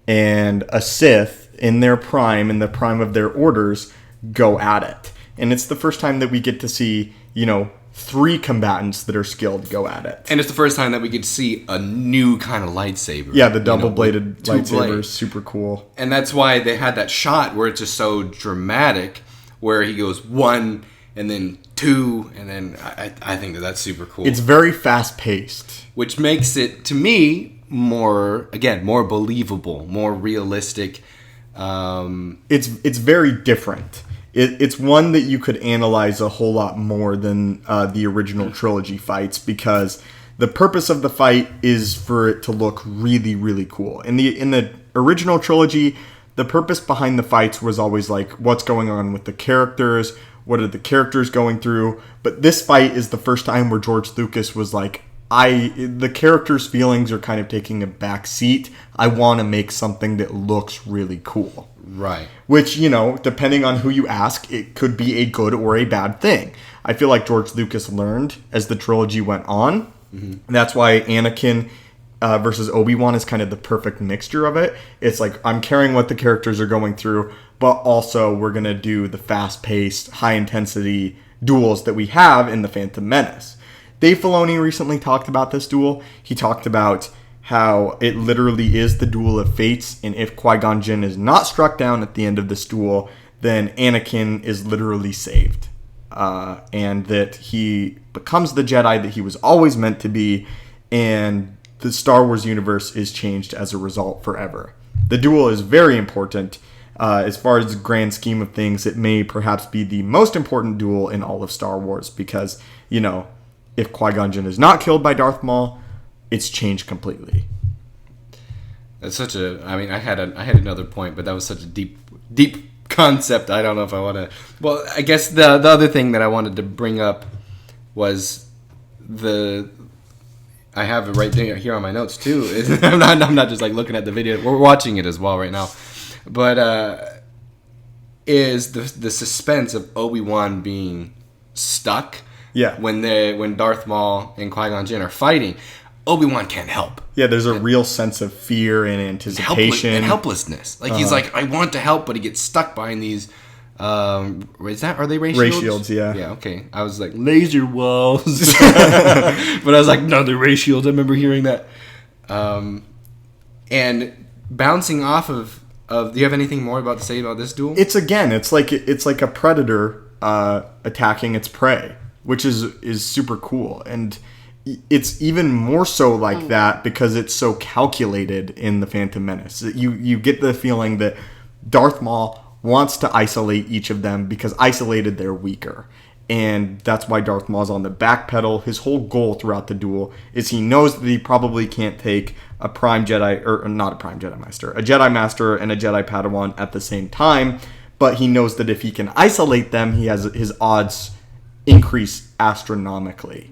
and a Sith in their prime, in the prime of their orders, go at it. And it's the first time that we get to see, three combatants that are skilled go at it. And it's the first time that we get to see a new kind of lightsaber. Yeah, the double-bladed lightsaber is super cool. And that's why they had that shot where it's just so dramatic, where he goes 1 and then 2, and then I think that's super cool. It's very fast-paced. Which makes it, to me, more believable, more realistic. It's very different. It's one that you could analyze a whole lot more than the original trilogy fights, because the purpose of the fight is for it to look really, really cool. In the original trilogy, the purpose behind the fights was always like, what's going on with the characters? What are the characters going through? But this fight is the first time where George Lucas was like, the characters' feelings are kind of taking a back seat. I want to make something that looks really cool. Right. Which, depending on who you ask, it could be a good or a bad thing. I feel like George Lucas learned as the trilogy went on. Mm-hmm. That's why Anakin versus Obi-Wan is kind of the perfect mixture of it. It's like, I'm caring what the characters are going through, but also we're going to do the fast-paced, high-intensity duels that we have in The Phantom Menace. Dave Filoni recently talked about this duel. He talked about how it literally is the duel of fates, and if Qui-Gon Jinn is not struck down at the end of this duel, then Anakin is literally saved. And that he becomes the Jedi that he was always meant to be, and the Star Wars universe is changed as a result forever. The duel is very important. As far as the grand scheme of things, it may perhaps be the most important duel in all of Star Wars, because, if Qui-Gon Jinn is not killed by Darth Maul, it's changed completely. That's such a... I mean, I had another point, but that was such a deep concept. I don't know if I want to... Well, I guess the other thing that I wanted to bring up was I have it right here on my notes, too. I'm not just, like, looking at the video. We're watching it as well right now. But is the suspense of Obi-Wan being stuck... Yeah. When Darth Maul and Qui-Gon Jinn are fighting, Obi-Wan can't help. Yeah, there's a real sense of fear and anticipation. And helplessness. Like, he's like, I want to help, but he gets stuck behind these... are they ray shields? Ray shields, yeah. Yeah, okay. I was like, laser walls. But I was like, no, they're ray shields. I remember hearing that. And bouncing off of... Do you have anything more to say about this duel? It's like a predator attacking its prey, which is super cool. And it's even more so like that because it's so calculated in The Phantom Menace. You get the feeling that Darth Maul wants to isolate each of them because isolated they're weaker. And that's why Darth Maul's on the back pedal. His whole goal throughout the duel is he knows that he probably can't take a Prime Jedi, or not a Prime Jedi Master, a Jedi Master and a Jedi Padawan at the same time. But he knows that if he can isolate them, his odds increase astronomically.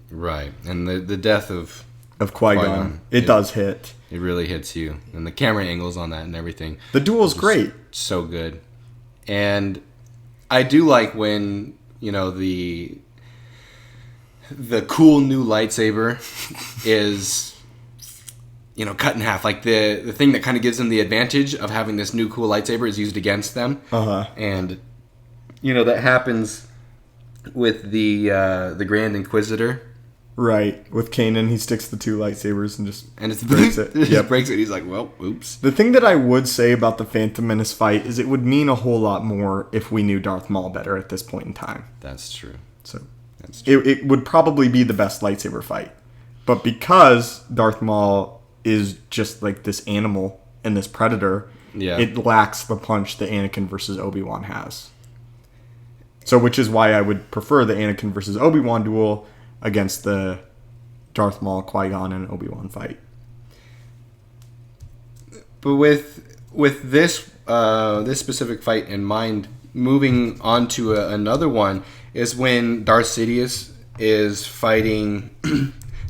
Right. And the death of Qui-Gon, it does hit. It really hits you. And the camera angles on that and everything. The duel's great. So good. And I do like when, the cool new lightsaber is, cut in half. Like the thing that kind of gives them the advantage of having this new cool lightsaber is used against them. Uh-huh. And, that happens with the Grand Inquisitor. Right. With Kanan, he sticks the two lightsabers and just breaks it. Yeah, breaks it. He's like, well, oops. The thing that I would say about the Phantom Menace fight is it would mean a whole lot more if we knew Darth Maul better at this point in time. That's true. So it would probably be the best lightsaber fight. But because Darth Maul is just like this animal and this predator, it lacks the punch that Anakin versus Obi-Wan has. So which is why I would prefer the Anakin versus Obi-Wan duel against the Darth Maul, Qui-Gon, and Obi-Wan fight. But with this specific fight in mind, moving on to another one is when Darth Sidious is fighting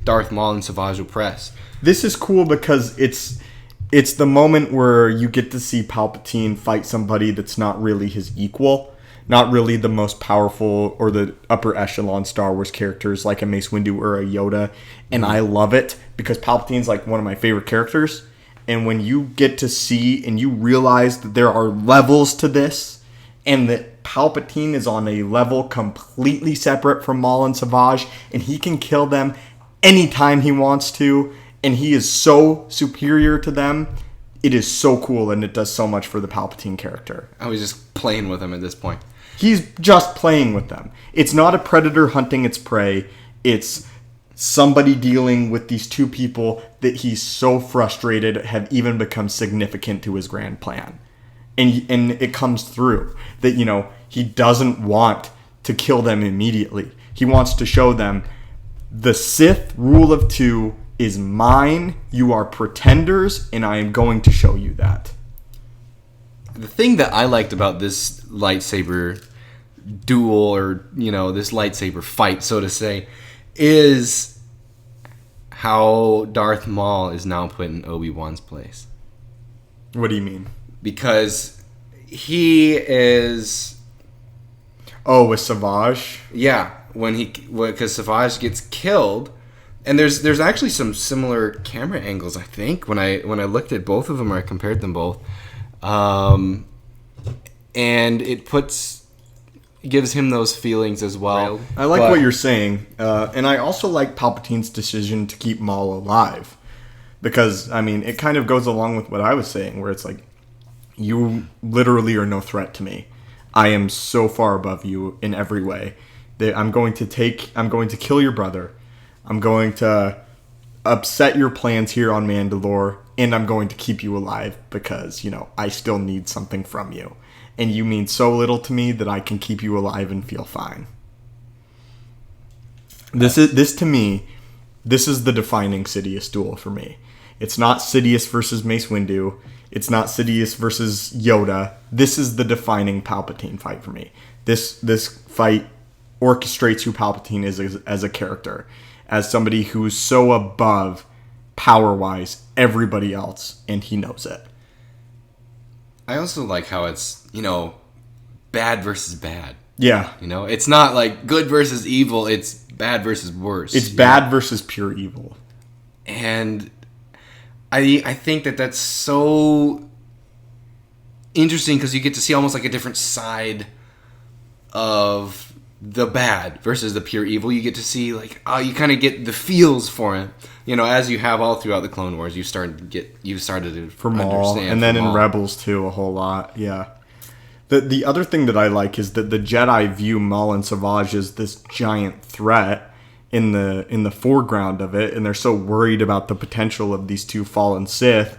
Darth Maul and Savage Opress. This is cool because it's the moment where you get to see Palpatine fight somebody that's not really his equal. Not really the most powerful or the upper echelon Star Wars characters like a Mace Windu or a Yoda. And I love it because Palpatine's like one of my favorite characters. And when you get to see and you realize that there are levels to this and that Palpatine is on a level completely separate from Maul and Savage and he can kill them anytime he wants to and he is so superior to them, it is so cool and it does so much for the Palpatine character. I was just playing with him at this point. He's just playing with them. It's not a predator hunting its prey. It's somebody dealing with these two people that he's so frustrated have even become significant to his grand plan. And it comes through that, he doesn't want to kill them immediately. He wants to show them the Sith rule of two is mine. You are pretenders, and I am going to show you that. The thing that I liked about this lightsaber duel, or this lightsaber fight, so to say, is how Darth Maul is now put in Obi-Wan's place. What do you mean? Because he is... Oh, with Savage? Yeah, because Savage gets killed, and there's actually some similar camera angles, I think, when I looked at both of them, or I compared them both. And it gives him those feelings as well. I like what you're saying, and I also like Palpatine's decision to keep Maul alive, because it kind of goes along with what I was saying, where it's like, you literally are no threat to me. I am so far above you in every way that I'm going to kill your brother. I'm going to upset your plans here on Mandalore, and I'm going to keep you alive because, I still need something from you. And you mean so little to me that I can keep you alive and feel fine. This is the defining Sidious duel for me. It's not Sidious versus Mace Windu. It's not Sidious versus Yoda. This is the defining Palpatine fight for me. This fight orchestrates who Palpatine is as a character, as somebody who's so above, power-wise, everybody else, and he knows it. I also like how it's, bad versus bad. Yeah. It's not like good versus evil, it's bad versus worse. It's bad versus pure evil. And I think that's so interesting because you get to see almost like a different side of the bad versus the pure evil. You get to see you kind of get the feels for it. As you have all throughout the Clone Wars, you started to for Maul, and then in Rebels too, a whole lot. Yeah. The other thing that I like is that the Jedi view Maul and Savage as this giant threat in the foreground of it, and they're so worried about the potential of these two fallen Sith.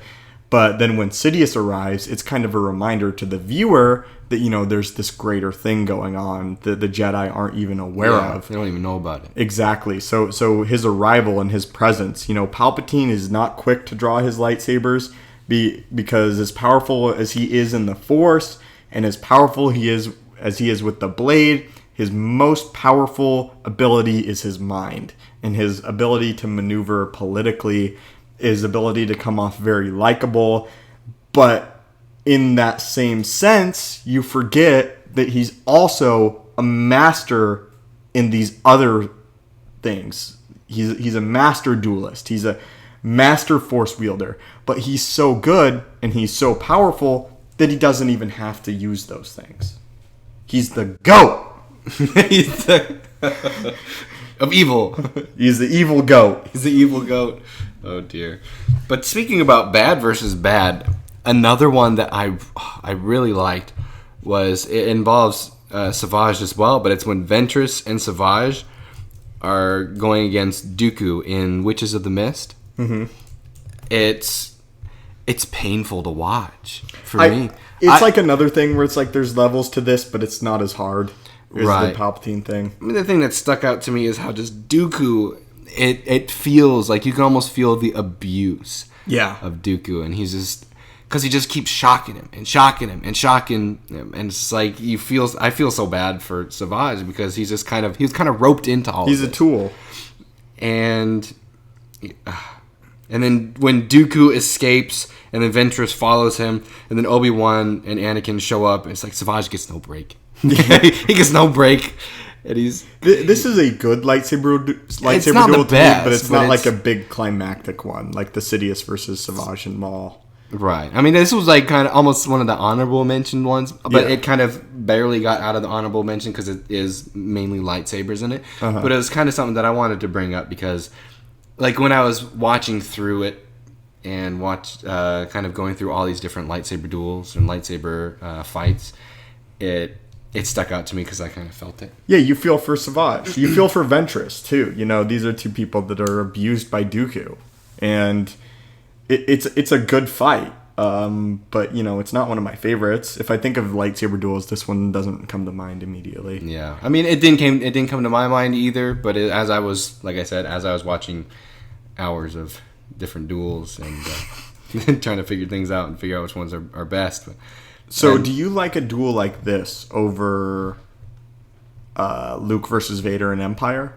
But then when Sidious arrives, it's kind of a reminder to the viewer that, there's this greater thing going on that the Jedi aren't even aware of. They don't even know about it. Exactly. So his arrival and his presence, Palpatine is not quick to draw his lightsabers because as powerful as he is in the Force and as powerful as he is with the blade, his most powerful ability is his mind, and his ability to maneuver politically, his ability to come off very likable. But in that same sense, you forget that he's also a master in these other things. He's a master duelist. He's a master force wielder. But he's so good and he's so powerful that he doesn't even have to use those things. He's the GOAT. He's the of evil. He's the evil GOAT. He's the evil GOAT. Oh dear. But speaking about bad versus bad, another one that I really liked was, it involves Savage as well, but it's when Ventress and Savage are going against Dooku in Witches of the Mist. Mm-hmm. It's painful to watch for me. It's like another thing where it's like there's levels to this, but it's not as hard as right. the Palpatine thing. The thing that stuck out to me is how just Dooku, it feels like you can almost feel the abuse of Dooku, and he's just, because he just keeps shocking him and shocking him and shocking him, and it's like I feel so bad for Savage because he was kind of roped into all. He's a tool, and then when Dooku escapes, and then Ventress follows him, and then Obi-Wan and Anakin show up, and it's like Savage gets no break. He gets no break, and he's. This is a good lightsaber duel, but it's not like a big climactic one, like the Sidious versus Savage and Maul. Right. I mean, this was like kind of almost one of the honorable mentioned ones, but it kind of barely got out of the honorable mention because it is mainly lightsabers in it. Uh-huh. But it was kind of something that I wanted to bring up because, like, when I was watching through it and kind of going through all these different lightsaber duels and lightsaber fights, it stuck out to me because I kind of felt it. Yeah, you feel for Savage. You feel for Ventress, too. You know, these are two people that are abused by Dooku. And it's a good fight. But, you know, it's not one of my favorites. If I think of lightsaber duels, this one doesn't come to mind immediately. Yeah. I mean, it didn't come to my mind either, but as I was watching hours of different duels and trying to figure things out and figure out which ones are best. So, do you like a duel like this over Luke versus Vader in Empire?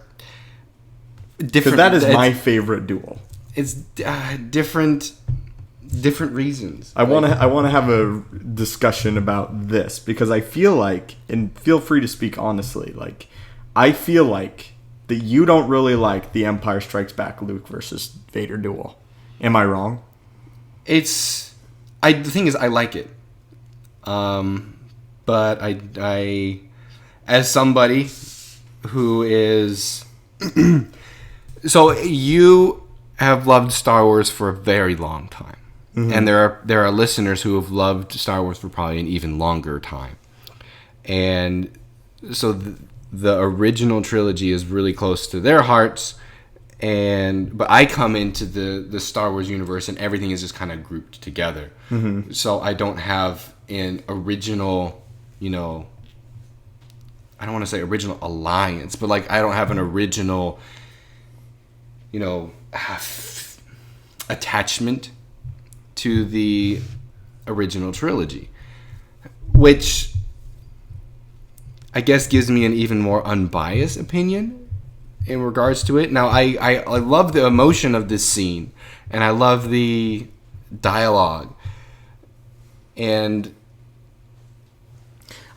Because that is my favorite duel. It's different reasons. I want to have a discussion about this because I feel like, and feel free to speak honestly, like I feel like that you don't really like the Empire Strikes Back Luke versus Vader duel. Am I wrong? The thing is, I like it. But I as somebody who is so you have loved Star Wars for a very long time. Mm-hmm. And there are listeners who have loved Star Wars for probably an even longer time. And so the original trilogy is really close to their hearts. But I come into the Star Wars universe and everything is just kind of grouped together. Mm-hmm. So I don't have an original, you know, I don't want to say original alliance, but like I don't have an original, you know, attachment to the original trilogy, which I guess gives me an even more unbiased opinion in regards to it. Now, I love the emotion of this scene, and I love the dialogue, and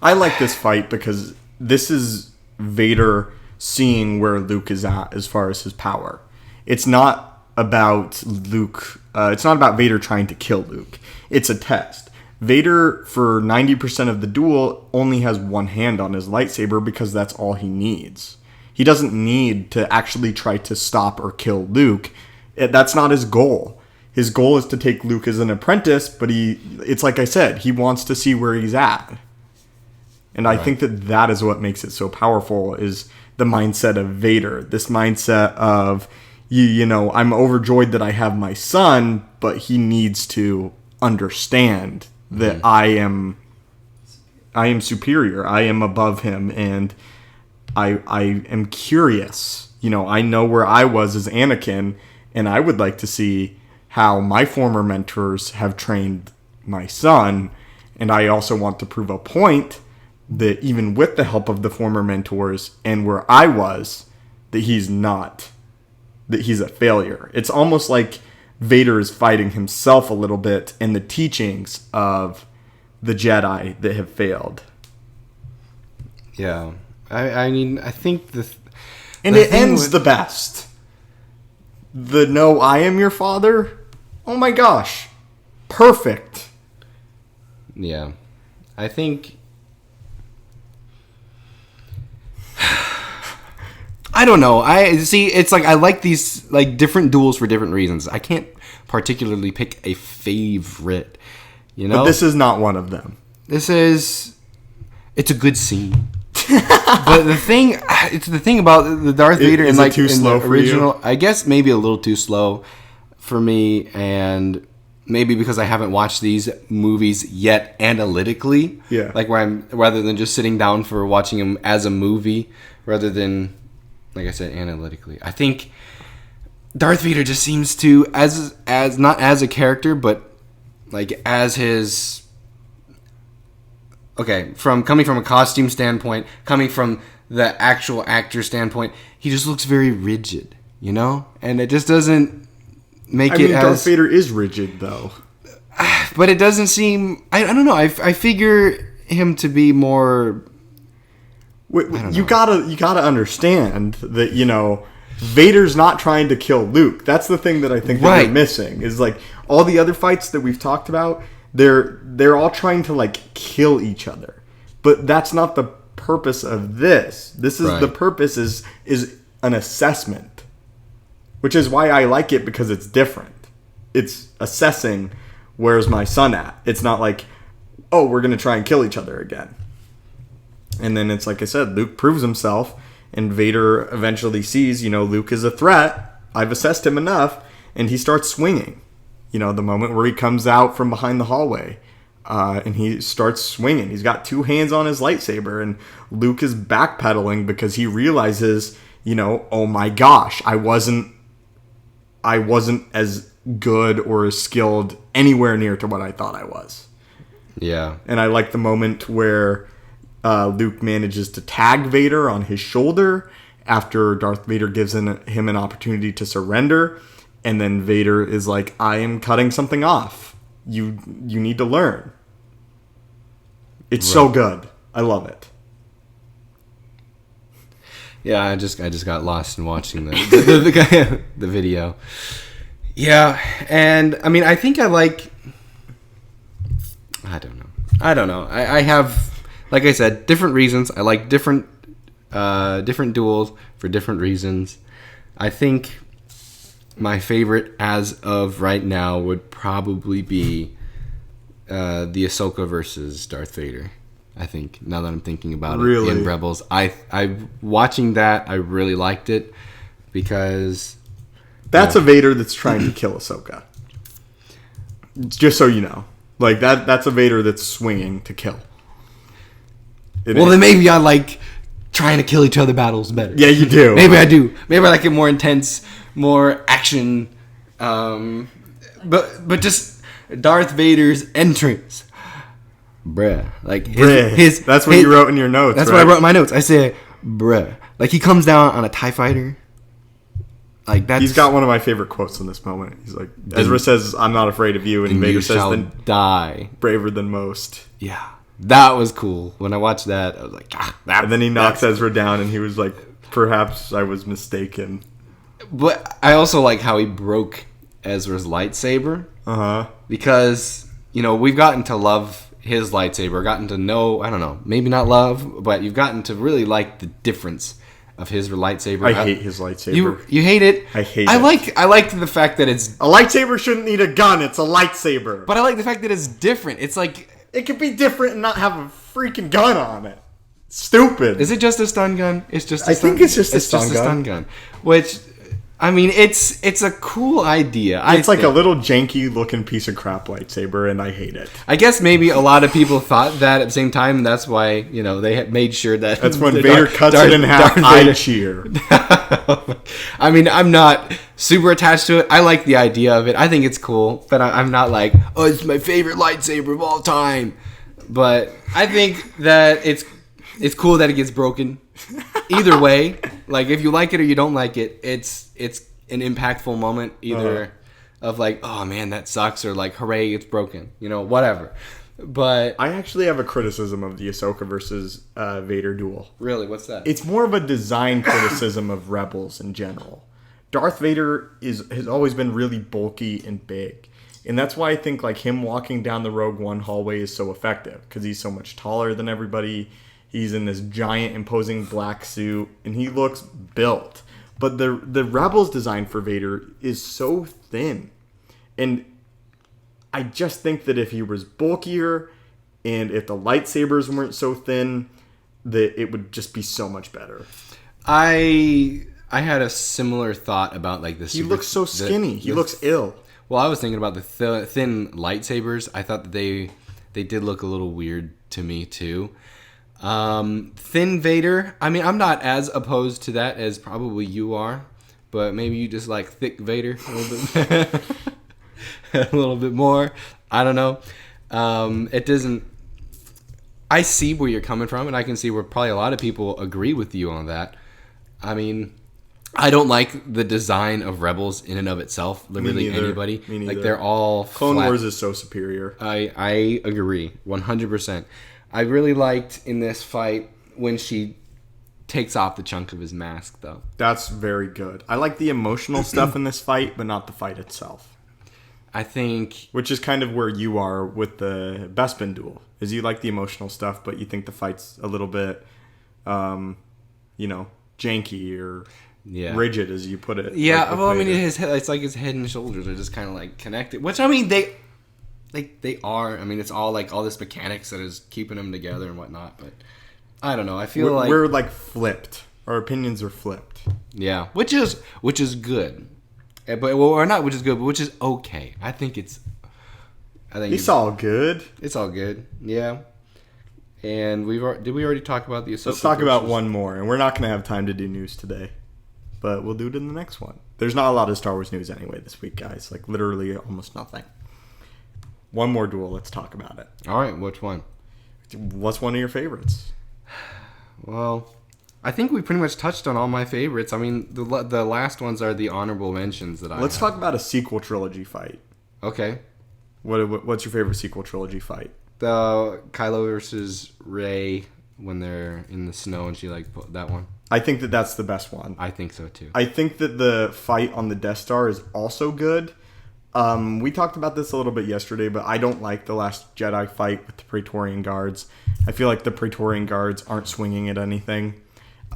I like this fight because this is Vader seeing where Luke is at as far as his power. It's not about Luke. It's not about Vader trying to kill Luke. It's a test. Vader, for 90% of the duel, only has one hand on his lightsaber because that's all he needs. He doesn't need to actually try to stop or kill Luke. That's not his goal. His goal is to take Luke as an apprentice, but it's like I said, he wants to see where he's at. And I think that is what makes it so powerful, is the mindset of Vader. This mindset of, you know, I'm overjoyed that I have my son, but he needs to understand that I am superior. I am above him, and I am curious. You know, I know where I was as Anakin, and I would like to see how my former mentors have trained my son, and I also want to prove a point that even with the help of the former mentors and where I was, that he's a failure. It's almost like Vader is fighting himself a little bit in the teachings of the Jedi that have failed. Yeah. I mean, I think it ends the best. No, I am your father? Oh my gosh. Perfect. Yeah. I think... I don't know. It's like I like these like different duels for different reasons. I can't particularly pick a favorite, you know? But this is not one of them. It's a good scene. But the thing about the Darth Vader is like it too slow the for original, you? I guess maybe a little too slow for me, and maybe because I haven't watched these movies yet analytically. Yeah. Like rather than just sitting down for watching them as a movie, rather than, like I said, analytically. I think Darth Vader just seems to, as not as a character, but like as his... Okay, coming from a costume standpoint, coming from the actual actor standpoint, he just looks very rigid, you know? And it just doesn't make it as... Darth Vader is rigid, though. But it doesn't seem... I don't know. I figure him to be more... You gotta understand that, you know, Vader's not trying to kill Luke. That's the thing that I think that we're missing. Is like all the other fights that we've talked about, they're all trying to like kill each other. But that's not the purpose of this. This is the purpose is an assessment. Which is why I like it, because it's different. It's assessing where's my son at. It's not like, oh, we're gonna try and kill each other again. And then it's like I said, Luke proves himself, and Vader eventually sees, Luke is a threat. I've assessed him enough, and he starts swinging. The moment where he comes out from behind the hallway, and he starts swinging. He's got two hands on his lightsaber, and Luke is backpedaling because he realizes, oh my gosh, I wasn't as good or as skilled anywhere near to what I thought I was. Yeah. And I like the moment where Luke manages to tag Vader on his shoulder after Darth Vader gives him an opportunity to surrender. And then Vader is like, I am cutting something off. You need to learn. It's so good. I love it. Yeah, I just got lost in watching the video. Yeah, and I mean, I think I don't know. I have, like I said, different reasons. I like different duels for different reasons. I think my favorite as of right now would probably be the Ahsoka versus Darth Vader. I think, now that I'm thinking about it, in Rebels, I watching that, I really liked it because that's a Vader that's trying to kill Ahsoka. Just so you know, like that's a Vader that's swinging to kill. Then maybe I like trying to kill each other battles better. Yeah, you do. Maybe I do. Maybe I like it more intense, more action. But just Darth Vader's entrance. Bruh. Like his that's what you wrote in your notes. That's right? what I wrote in my notes. I said, bruh. Like he comes down on a TIE fighter. Like that's, he's got one of my favorite quotes in this moment. He's like, Ezra says, I'm not afraid of you, and Vader says, then die. Braver than most. Yeah. That was cool. When I watched that, I was like, and then he knocks Ezra down, and he was like, perhaps I was mistaken. But I also like how he broke Ezra's lightsaber. Because, we've gotten to love his lightsaber, gotten to know, I don't know, maybe not love, but you've gotten to really like the difference of his lightsaber. I hate his lightsaber. You hate it? I hate it. I like the fact that it's... A lightsaber shouldn't need a gun. It's a lightsaber. But I like the fact that it's different. It's like... It could be different and not have a freaking gun on it. Stupid. Is it just a stun gun? It's just a I think it's just a stun gun. Which... I mean, it's a cool idea. It's like a little janky looking piece of crap lightsaber, and I hate it. I guess maybe a lot of people thought that at the same time, and that's why, they had made sure that... That's when Vader cuts it in half, I cheer. I mean, I'm not super attached to it. I like the idea of it. I think it's cool, but I'm not like, oh, it's my favorite lightsaber of all time. But I think that it's cool that it gets broken. Either way, like if you like it or you don't like it, it's an impactful moment either of like, oh man, that sucks, or like, hooray, it's broken, whatever. But I actually have a criticism of the Ahsoka versus Vader duel. Really, what's that? It's more of a design criticism of Rebels in general. Darth Vader has always been really bulky and big. And that's why I think like him walking down the Rogue One hallway is so effective, because he's so much taller than everybody. He's in this giant, imposing black suit, and he looks built. But the Rebels design for Vader is so thin. And I just think that if he was bulkier, and if the lightsabers weren't so thin, that it would just be so much better. I had a similar thought about like this. He looks so skinny. He looks ill. Well, I was thinking about the thin lightsabers. I thought that they did look a little weird to me, too. Thin Vader, I mean, I'm not as opposed to that as probably you are, but maybe you just like thick Vader a little bit, a little bit more. I don't know. It doesn't. I see where you're coming from, and I can see where probably a lot of people agree with you on that. I mean, I don't like the design of Rebels in and of itself. Literally anybody. Me neither. Like they're all Clone flat. Wars is so superior. I agree 100%. I really liked in this fight when she takes off the chunk of his mask, though. That's very good. I like the emotional stuff in this fight, but not the fight itself. I think... Which is kind of where you are with the Bespin duel. Is you like the emotional stuff, but you think the fight's a little bit, janky or rigid, as you put it. Yeah, well, I mean, it's like his head and shoulders are just kind of like connected. Which, I mean, they are. I mean, it's all like all this mechanics that is keeping them together and whatnot. But I don't know. I feel we're like flipped. Our opinions are flipped. Yeah, which is good, or not, which is good, but which is okay. I think it's all good. It's all good. Yeah. And did we already talk about the Ahsoka? Let's talk about one more, and we're not going to have time to do news today, but we'll do it in the next one. There's not a lot of Star Wars news anyway this week, guys. Like literally almost nothing. One more duel. Let's talk about it. All right, which one? What's one of your favorites? Well, I think we pretty much touched on all my favorites. I mean, the last ones are the honorable mentions that I. Let's talk about a sequel trilogy fight. Okay. What's your favorite sequel trilogy fight? The Kylo versus Rey when they're in the snow and she that one. I think that's the best one. I think so too. I think that the fight on the Death Star is also good. We talked about this a little bit yesterday, but I don't like the Last Jedi fight with the Praetorian Guards. I feel like the Praetorian Guards aren't swinging at anything.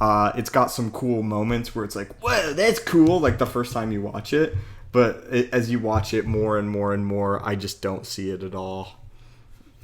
It's got some cool moments where it's like, whoa, that's cool, like the first time you watch it. But as you watch it more and more and more, I just don't see it at all.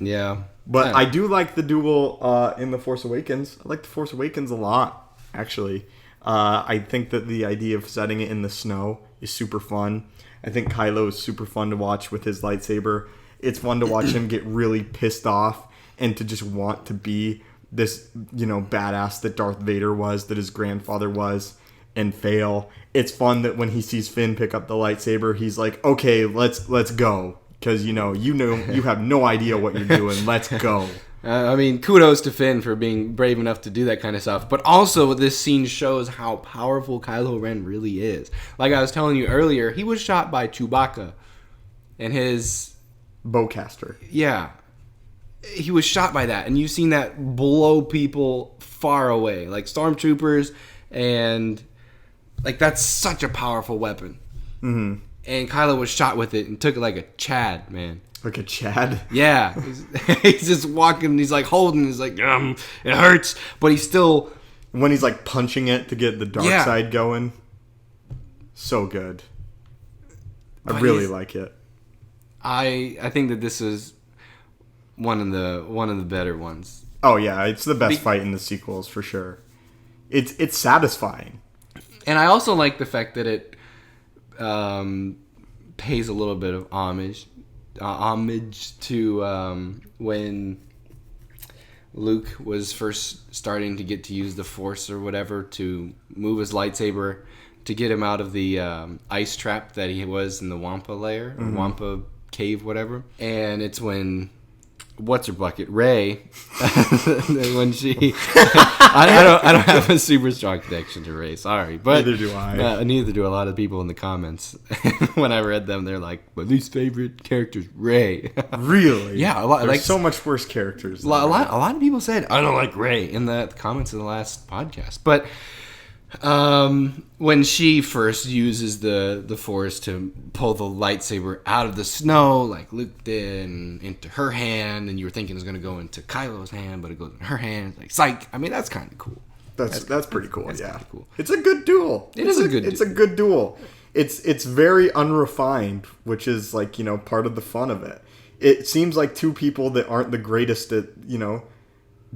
Yeah. But I do like the duel in The Force Awakens. I like The Force Awakens a lot, actually. I think that the idea of setting it in the snow is super fun. I think Kylo is super fun to watch with his lightsaber. It's fun to watch him get really pissed off and to just want to be this, badass that Darth Vader was, that his grandfather was, and fail. It's fun that when he sees Finn pick up the lightsaber, he's like, okay, let's go. Because, you have no idea what you're doing. Let's go. I mean, kudos to Finn for being brave enough to do that kind of stuff. But also, this scene shows how powerful Kylo Ren really is. Like I was telling you earlier, he was shot by Chewbacca and his bowcaster. Yeah. He was shot by that. And you've seen that blow people far away. Like stormtroopers. And that's such a powerful weapon. Mm-hmm. And Kylo was shot with it and took it like a Chad, man. Like a Chad? Yeah. He's just walking, he's like holding, he's like, it hurts. But he's still... When he's like punching it to get the dark side going. So good. I really like it. I think that this is one of the better ones. Oh yeah, it's the best fight in the sequels for sure. It's satisfying. And I also like the fact that it pays a little bit of homage to when Luke was first starting to get to use the Force or whatever to move his lightsaber to get him out of the ice trap that he was in the Wampa lair, or Wampa cave, whatever. And it's when what's her bucket, Rey, when she, I don't have a super strong connection to Rey. Sorry, but neither do I. Neither do a lot of people in the comments. When I read them, they're like, "My least favorite character's Rey." Really? Yeah, a lot. There's so much worse characters. A lot of people said I don't like Rey in the comments of the last podcast, but. When she first uses the Force to pull the lightsaber out of the snow, like Luke did, and into her hand, and you were thinking it was going to go into Kylo's hand, but it goes in her hand. Like, psych. I mean, that's kind of cool. That's pretty cool. That's yeah, cool. It's a good duel. It's a good duel. It's very unrefined, which is like part of the fun of it. It seems like two people that aren't the greatest at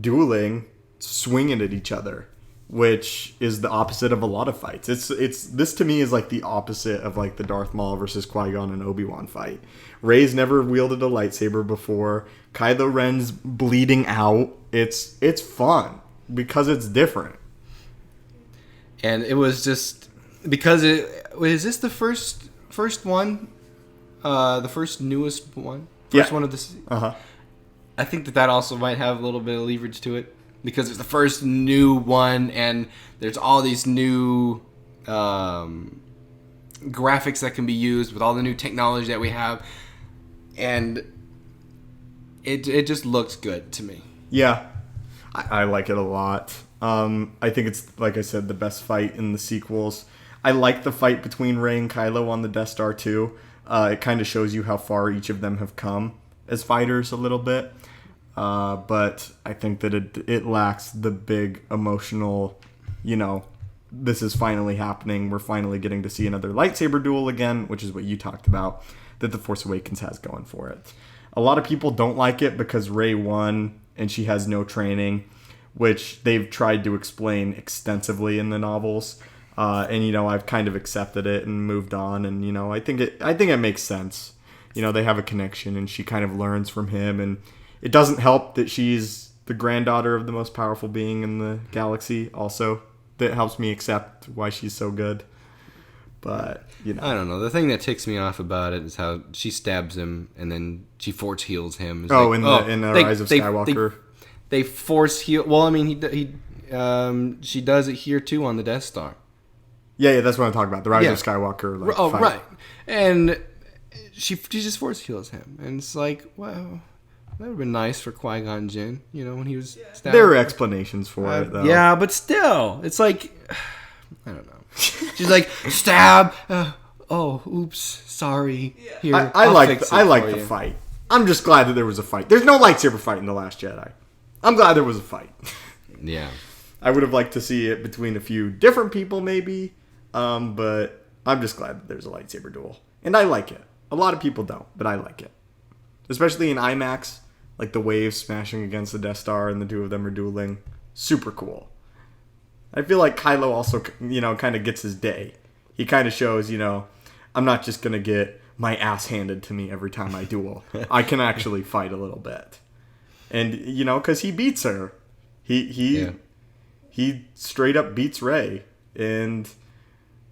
dueling swinging at each other, which is the opposite of a lot of fights. This to me is like the opposite of like the Darth Maul versus Qui-Gon and Obi-Wan fight. Rey's never wielded a lightsaber before. Kylo Ren's bleeding out. It's fun because it's different. And it was just because is this the first one? The first newest one? First one of this. Uh-huh. I think that also might have a little bit of leverage to it. Because it's the first new one, and there's all these new graphics that can be used with all the new technology that we have, and it just looks good to me. Yeah, I like it a lot. I think it's, like I said, the best fight in the sequels. I like the fight between Rey and Kylo on the Death Star too. It kind of shows you how far each of them have come as fighters a little bit. But I think that it lacks the big emotional, this is finally happening. We're finally getting to see another lightsaber duel again, which is what you talked about, that The Force Awakens has going for it. A lot of people don't like it because Rey won and she has no training, which they've tried to explain extensively in the novels. And, I've kind of accepted it and moved on. And, I think it makes sense. They have a connection and she kind of learns from him. And it doesn't help that she's the granddaughter of the most powerful being in the galaxy also. That helps me accept why she's so good. But, I don't know. The thing that ticks me off about it is how she stabs him and then she force heals him. It's in the Rise of Skywalker. They force heal. Well, I mean, she does it here too on the Death Star. Yeah, that's what I'm talking about. The Rise of Skywalker. Fight. Right. And she just force heals him. And it's like, wow, that would have been nice for Qui-Gon Jinn, when he was stabbed. There are explanations for it, though. Yeah, but still, it's like, I don't know. She's like, stab. Oops, sorry. Yeah. Here, I like the fight. I'm just glad that there was a fight. There's no lightsaber fight in The Last Jedi. I'm glad there was a fight. Yeah. I would have liked to see it between a few different people, maybe. But I'm just glad that there's a lightsaber duel. And I like it. A lot of people don't, but I like it. Especially in IMAX, like the waves smashing against the Death Star and the two of them are dueling. Super cool. I feel like Kylo also, kind of gets his day. He kind of shows, I'm not just going to get my ass handed to me every time I duel. I can actually fight a little bit. And, because he beats her. He straight up beats Rey. And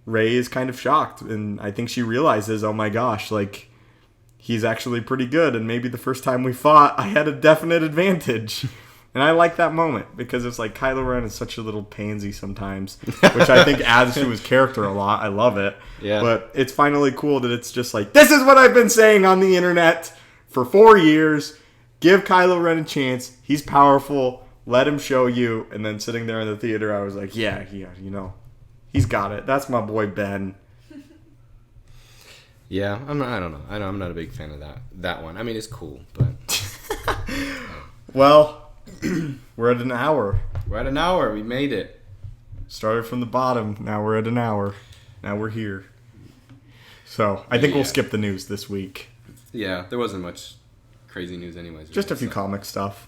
Rey is kind of shocked. And I think she realizes, oh my gosh, like, he's actually pretty good. And maybe the first time we fought, I had a definite advantage. And I like that moment because it's like Kylo Ren is such a little pansy sometimes, which I think adds to his character a lot. I love it. Yeah. But it's finally cool that it's just like, this is what I've been saying on the internet for 4 years. Give Kylo Ren a chance. He's powerful. Let him show you. And then sitting there in the theater, I was like, yeah, he's got it. That's my boy Ben. Yeah, I don't know. I'm not a big fan of that one. I mean, it's cool, but well, we're at an hour. We're at an hour. We made it. Started from the bottom. Now we're at an hour. Now we're here. So I think we'll skip the news this week. Yeah, there wasn't much crazy news anyways. Just a few comic stuff.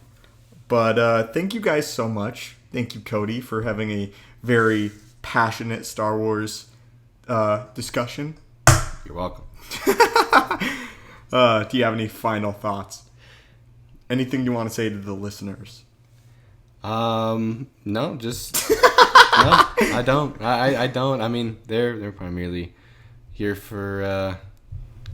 But thank you guys so much. Thank you, Cody, for having a very passionate Star Wars discussion. You're welcome. Do you have any final thoughts? Anything you want to say to the listeners? No, just no. I don't. I don't. I mean, they're primarily here for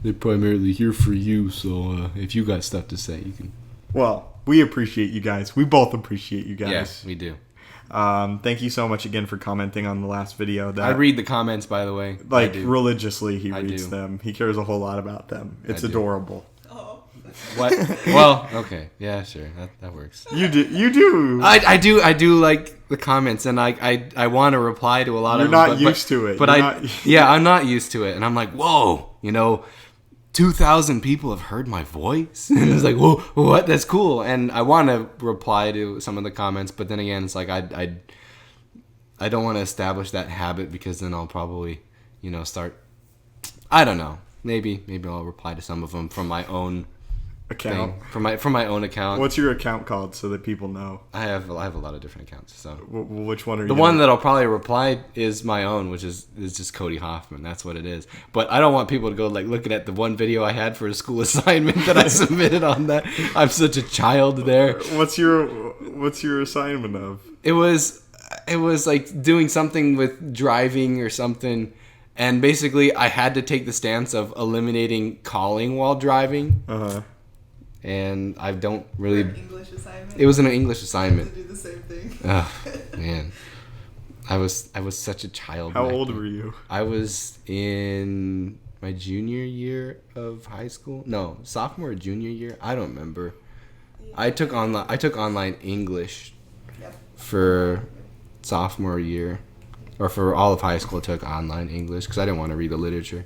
you. So if you got stuff to say, you can. Well, we appreciate you guys. We both appreciate you guys. Yes, we do. Thank you so much again for commenting on the last video. I read the comments, by the way. Like, religiously, he reads them. He cares a whole lot about them. It's adorable. What? Well, okay. Yeah, sure. That works. You do. I do like the comments, and I want to reply to a lot of them. You're not used to it. But I'm not used to it. And I'm like, whoa, 2,000 people have heard my voice. And it's like, whoa, what? That's cool. And I want to reply to some of the comments, but then again, it's like I don't want to establish that habit because then I'll probably, start. I don't know. Maybe I'll reply to some of them from my own account. From my own account. What's your account called so that people know? I have a lot of different accounts. So which one are you? The one that I'll probably reply is my own, which is just Cody Hoffman. That's what it is. But I don't want people to go like looking at the one video I had for a school assignment that I submitted on that. I'm such a child there. What's your assignment of? It was like doing something with driving or something. And basically, I had to take the stance of eliminating calling while driving. Uh-huh. And I don't really. An English assignment. It was an English assignment. I had to do the same thing. Oh man, I was such a child. How old were you? I was in my junior year of high school. No, sophomore or junior year. I don't remember. Yeah. I took online English for sophomore year, or for all of high school. I took online English because I didn't want to read the literature.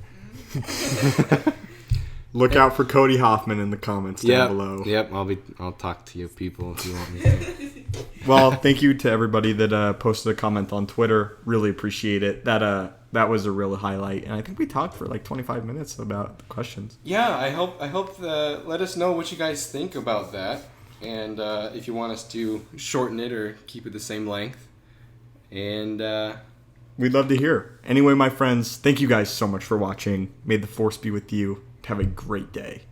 Look out for Cody Hoffman in the comments down below. Yep, I'll talk to you people if you want me to. Well, thank you to everybody that posted a comment on Twitter. Really appreciate it. That was a real highlight, and I think we talked for like 25 minutes about the questions. Yeah, I hope let us know what you guys think about that. And if you want us to shorten it or keep it the same length. And we'd love to hear. Anyway, my friends, thank you guys so much for watching. May the Force be with you. Have a great day.